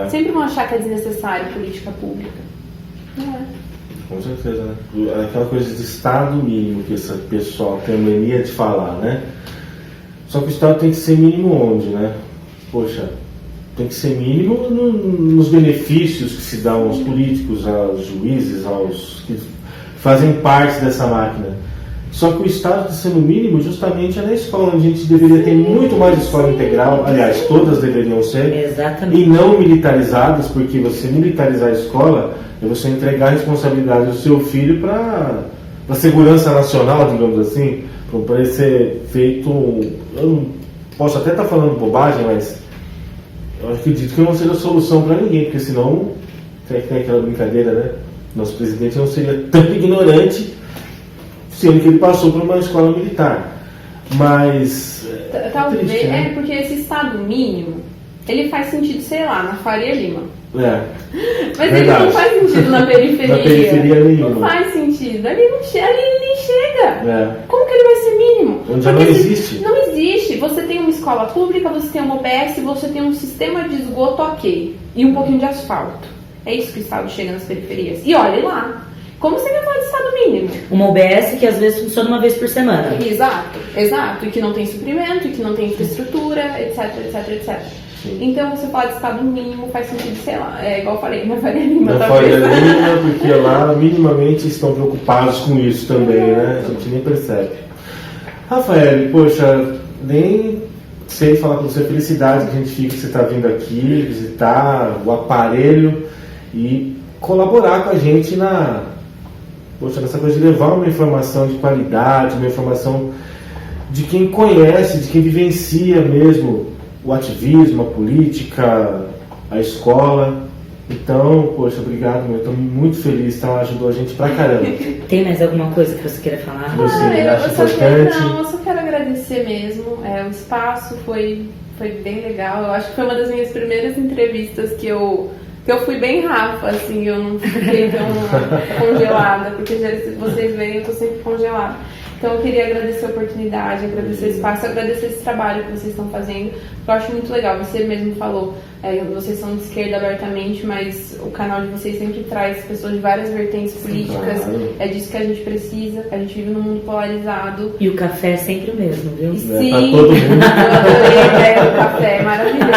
Sempre vão achar que é desnecessário política pública. Não é. Com certeza, né? Aquela coisa de Estado mínimo que esse pessoal tem a mania de falar, né? Só que o Estado tem que ser mínimo onde, né? Poxa, tem que ser mínimo nos benefícios que se dão aos políticos, aos juízes, aos que fazem parte dessa máquina. Só que o Estado está sendo mínimo justamente na escola, onde a gente deveria ter muito mais escola integral, aliás, todas deveriam ser. Exatamente. E não militarizadas, porque você militarizar a escola é você entregar a responsabilidade do seu filho para a segurança nacional, digamos assim, para ele ser feito. Eu não posso até estar falando bobagem, mas eu acredito que não seja solução para ninguém, porque senão tem aquela brincadeira, né? Nosso presidente não seria tão ignorante, sendo que ele passou por uma escola militar. Mas talvez triste, né? Porque esse estado mínimo, ele faz sentido, sei lá, na Faria Lima. Mas verdade. Ele não faz sentido na periferia. Na periferia nenhuma. Não faz sentido. Ali chega. Como que ele vai ser mínimo? Onde já não existe. Não existe. Você tem uma escola pública, você tem uma OBS, você tem um sistema de esgoto ok. E um pouquinho de asfalto. É isso que o Estado chega nas periferias. E olhe lá. Como você quer falar de Estado mínimo? Uma OBS que às vezes funciona uma vez por semana. Exato. E que não tem suprimento, e que não tem infraestrutura, etc. Então, você falar de Estado mínimo faz sentido, sei lá, igual eu falei, na Faria Lima. Na Faria Lima, porque lá minimamente estão preocupados com isso também, né? A gente nem percebe. Rafael, poxa, nem sei falar para você a felicidade que a gente fica que você está vindo aqui, visitar o aparelho e colaborar com a gente nessa coisa de levar uma informação de qualidade, uma informação de quem conhece, de quem vivencia mesmo o ativismo, a política, a escola. Então, poxa, obrigado, eu estou muito feliz, tá? Ajudou a gente pra caramba. Tem mais alguma coisa que você queira falar? Você acha importante? Eu só quero agradecer mesmo. O espaço foi bem legal. Eu acho que foi uma das minhas primeiras entrevistas que eu fui bem Rafa, assim, eu não fiquei tão congelada, porque se vocês veem, eu tô sempre congelada. Então eu queria agradecer a oportunidade, agradecer o espaço, agradecer esse trabalho que vocês estão fazendo. Eu acho muito legal, você mesmo falou, vocês são de esquerda abertamente, mas o canal de vocês sempre traz pessoas de várias vertentes políticas. Claro. É disso que a gente precisa, a gente vive num mundo polarizado. E o café é sempre o mesmo, viu? Sim, todo mundo. Eu adorei a ideia do café, é maravilhoso.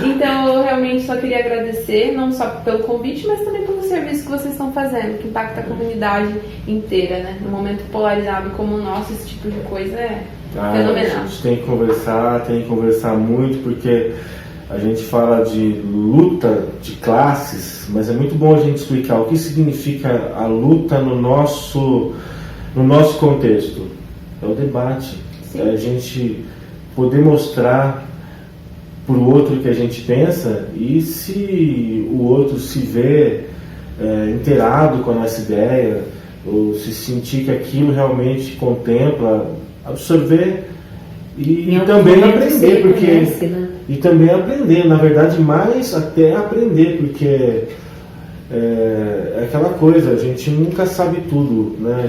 Então eu realmente só queria agradecer, não só pelo convite, mas também pelo serviço que vocês estão fazendo, que impacta a comunidade inteira, né? Num momento polarizado como o nosso, esse tipo de coisa é fenomenal. A gente tem que conversar muito, porque a gente fala de luta de classes, mas é muito bom a gente explicar o que significa a luta no nosso contexto. É o debate. Sim. É a gente poder mostrar para o outro que a gente pensa, e se o outro se vê inteirado com a nossa ideia, ou se sentir que aquilo realmente contempla, absorver e também aprender, porque conhece, né? E também aprender, na verdade, mais até aprender, porque é aquela coisa, a gente nunca sabe tudo, né?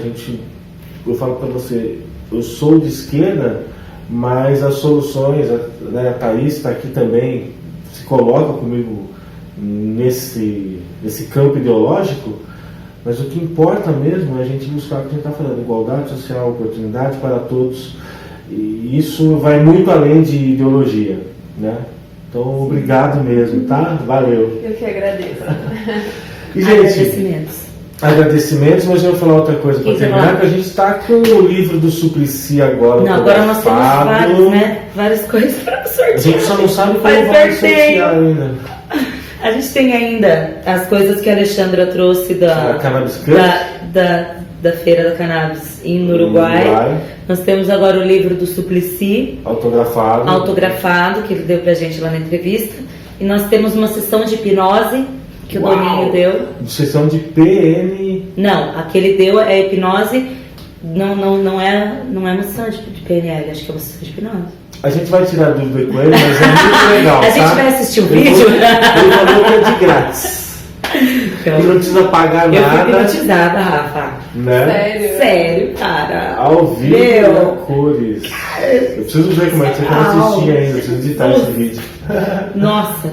Eu falo para você, eu sou de esquerda, mas as soluções, né, a Thaís está aqui também, se coloca comigo nesse campo ideológico, mas o que importa mesmo é a gente buscar o que a gente está falando, igualdade social, oportunidade para todos, e isso vai muito além de ideologia, né? Então, obrigado mesmo, tá? Valeu. Eu que agradeço. E, gente, agradecimentos, mas eu vou falar outra coisa para terminar, que a gente está com o livro do Suplicy agora. Não, agora nós temos vários, né? Várias coisas para sortear. A gente só não sabe como vai sortear ainda. A gente tem ainda as coisas que a Alexandra trouxe da Feira da Cannabis no Uruguai. Nós temos agora o livro do Suplicy. Autografado, que ele deu pra gente lá na entrevista. E nós temos uma sessão de hipnose que o Doninho deu. Sessão de PN. Não, a que ele deu é hipnose. Não é uma sessão de PNL, acho que é uma sessão de hipnose. A gente vai tirar dúvida com ele, mas é muito legal. A gente vai assistir o vídeo. Ele falou que é de grátis. Então, não precisa pagar nada. Eu fui hipnotizada, Rafa. Né? Sério, cara. Ao vivo, né? Cores. Eu preciso ver como é que você quer assistir ainda. Eu preciso editar esse vídeo. Nossa,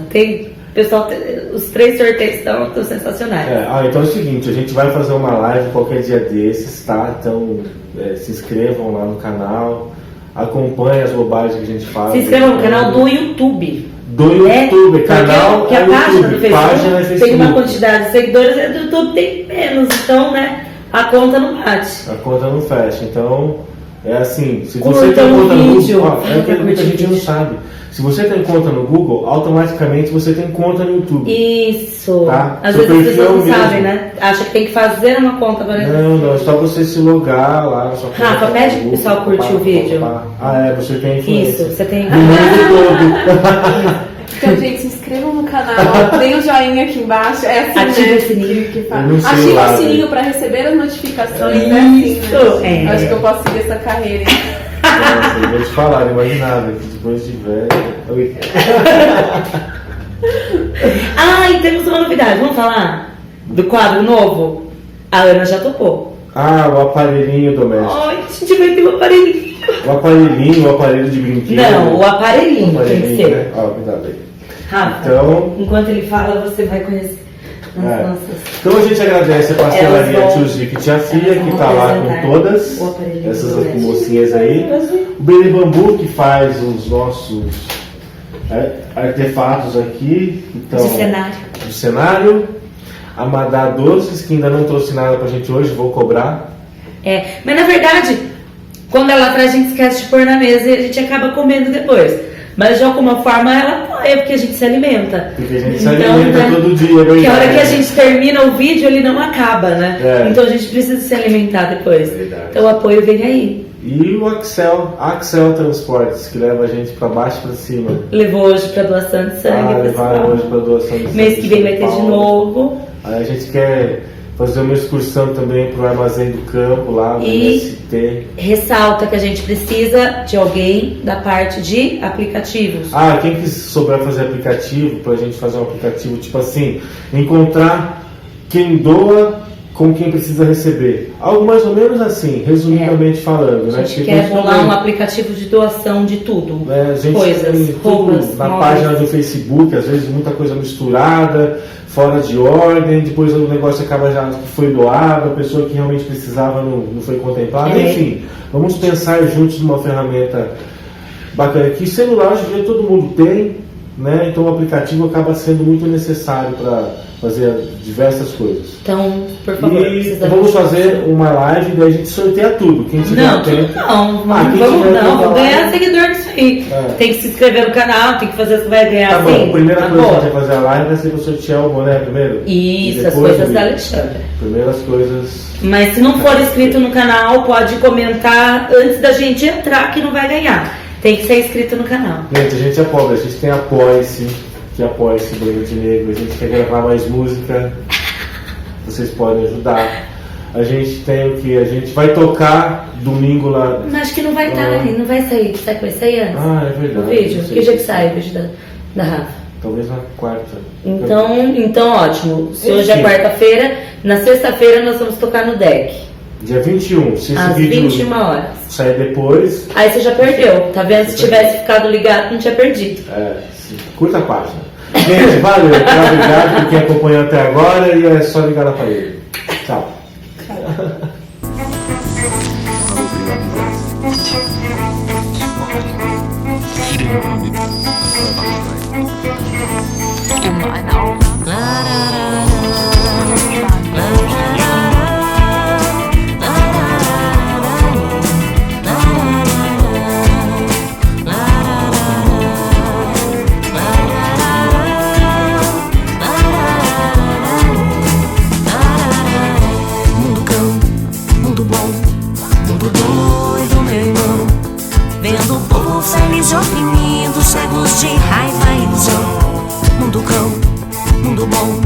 pessoal, os 3 sorteios estão sensacionais. Então é o seguinte, a gente vai fazer uma live qualquer dia desses, tá? Então se inscrevam lá no canal, acompanhem as bobagens que a gente fala. Se inscrevam no canal do YouTube. Canal porque a página do Facebook tem uma Facebook. quantidade de seguidores, e do YouTube tem menos, então, né, a conta não bate. A conta não fecha, então é assim, se Curta você tem conta no vídeo, Google, é que muita gente não sabe. Se você tem conta no Google, automaticamente você tem conta no YouTube. Isso. Tá? Às vezes as pessoas não sabem, né? Acha que tem que fazer uma conta para Não, é só você se logar lá. Rafa, pede pro pessoal curtir o vídeo. Você tem influência. Isso, você tem. Do mundo todo. Então, gente, se inscrevam no canal, tem o joinha aqui embaixo, ative o sininho que faz. Ative o sininho para receber as notificações. Isso, Eu acho que eu posso seguir essa carreira. Nossa, eu vou te falar, imaginava que depois de velho. E temos uma novidade, vamos falar do quadro novo? A Ana já topou. Ah, o aparelhinho doméstico. Ai, a gente vai ter um aparelhinho. O aparelhinho, o aparelho de brinquedo. Não, o aparelhinho tem que ser. né? Ó, cuidado aí. Rafa, Então- enquanto ele fala, você vai conhecer as É. nossas... Então a gente agradece a pastelaria Elas vão- Tio Zico e Tia Fia, elas que vão tá lá apresentar com todas o aparelhinho essas doméstico. mocinhas aí. O Beli Bambu, que faz os nossos artefatos aqui. Então, De cenário. do cenário. A Madá Doces, que ainda não trouxe nada pra gente hoje, vou cobrar. Mas na verdade, quando ela traz, a gente esquece de pôr na mesa e a gente acaba comendo depois. Mas de alguma forma ela apoia, porque a gente se alimenta. Porque a gente se alimenta todo dia, é Porque a hora verdade. que a gente termina o vídeo, ele não acaba, né? É. Então a gente precisa se alimentar depois. Verdade. Então o apoio vem aí. E o Axel Transportes, que leva a gente pra baixo e pra cima. Levou hoje pra doação de sangue. Levaram pessoal. hoje pra doação de sangue. Mês que vem vai ter de Paulo. novo. Aí a gente quer fazer uma excursão também pro Armazém do Campo, lá no E- MST. Ressalta que a gente precisa de alguém da parte de aplicativos. Ah, quem que souber fazer aplicativo, pra gente fazer um aplicativo, tipo assim, encontrar quem doa com quem precisa receber. Algo mais ou menos assim, resumidamente falando, né? A gente Porque quer tem rolar também, um aplicativo de doação de tudo. né, a gente Coisas, tem tudo roupas, na móveis. página do Facebook, às vezes muita coisa misturada, fora de ordem, depois o negócio acaba já que foi doado, a pessoa que realmente precisava não foi contemplada, É. enfim, vamos pensar juntos numa ferramenta bacana que celular hoje em dia todo mundo tem, né? Então o aplicativo acaba sendo muito necessário para fazer diversas coisas. Então, por favor, E precisa- vamos fazer uma live e daí a gente sorteia tudo. Quem tiver Não, tempo. tudo não. Ah, quem Vamos tiver tempo, vamos ganhar vai. seguidor disso aí. É. Tem que se inscrever no canal, tem que fazer as que vai ganhar Tá assim. bom, a primeira coisa que a agora. gente vai fazer a live vai ser para sortear o boné primeiro. E Isso, as depois coisas o da vídeo. Alexandra. Primeiras coisas. Mas se não for inscrito no canal, pode comentar antes da gente entrar que não vai ganhar. Tem que ser inscrito no canal. Gente, a gente é pobre, a gente tem Apoia-se, que Apoia-se Branco de Negro, a gente quer gravar mais música, vocês podem ajudar. A gente tem o que? A gente vai tocar domingo lá. Mas acho que não vai estar aí, não vai sair. Será que vai sair antes? Ah, é verdade. O vídeo? não sei. Que dia que sai o vídeo da Rafa? Talvez na quarta. Então ótimo. Se hoje é Enfim. quarta-feira, na sexta-feira nós vamos tocar no deck. Dia 21, se esse Às vídeo 21 horas. sair depois, Aí você já perdeu, tá vendo? Se tivesse ficado ligado, não tinha perdido. curta a página. Gente, valeu, muito obrigado por quem acompanhou até agora e é só ligar na parede. Tchau. Immer eine Augen. Mundo cão, mundo bom, mundo doido, meu irmão. Vendo o povo feliz oprimido, cegos de raiva e ilusão. Mundo cão, mundo bom,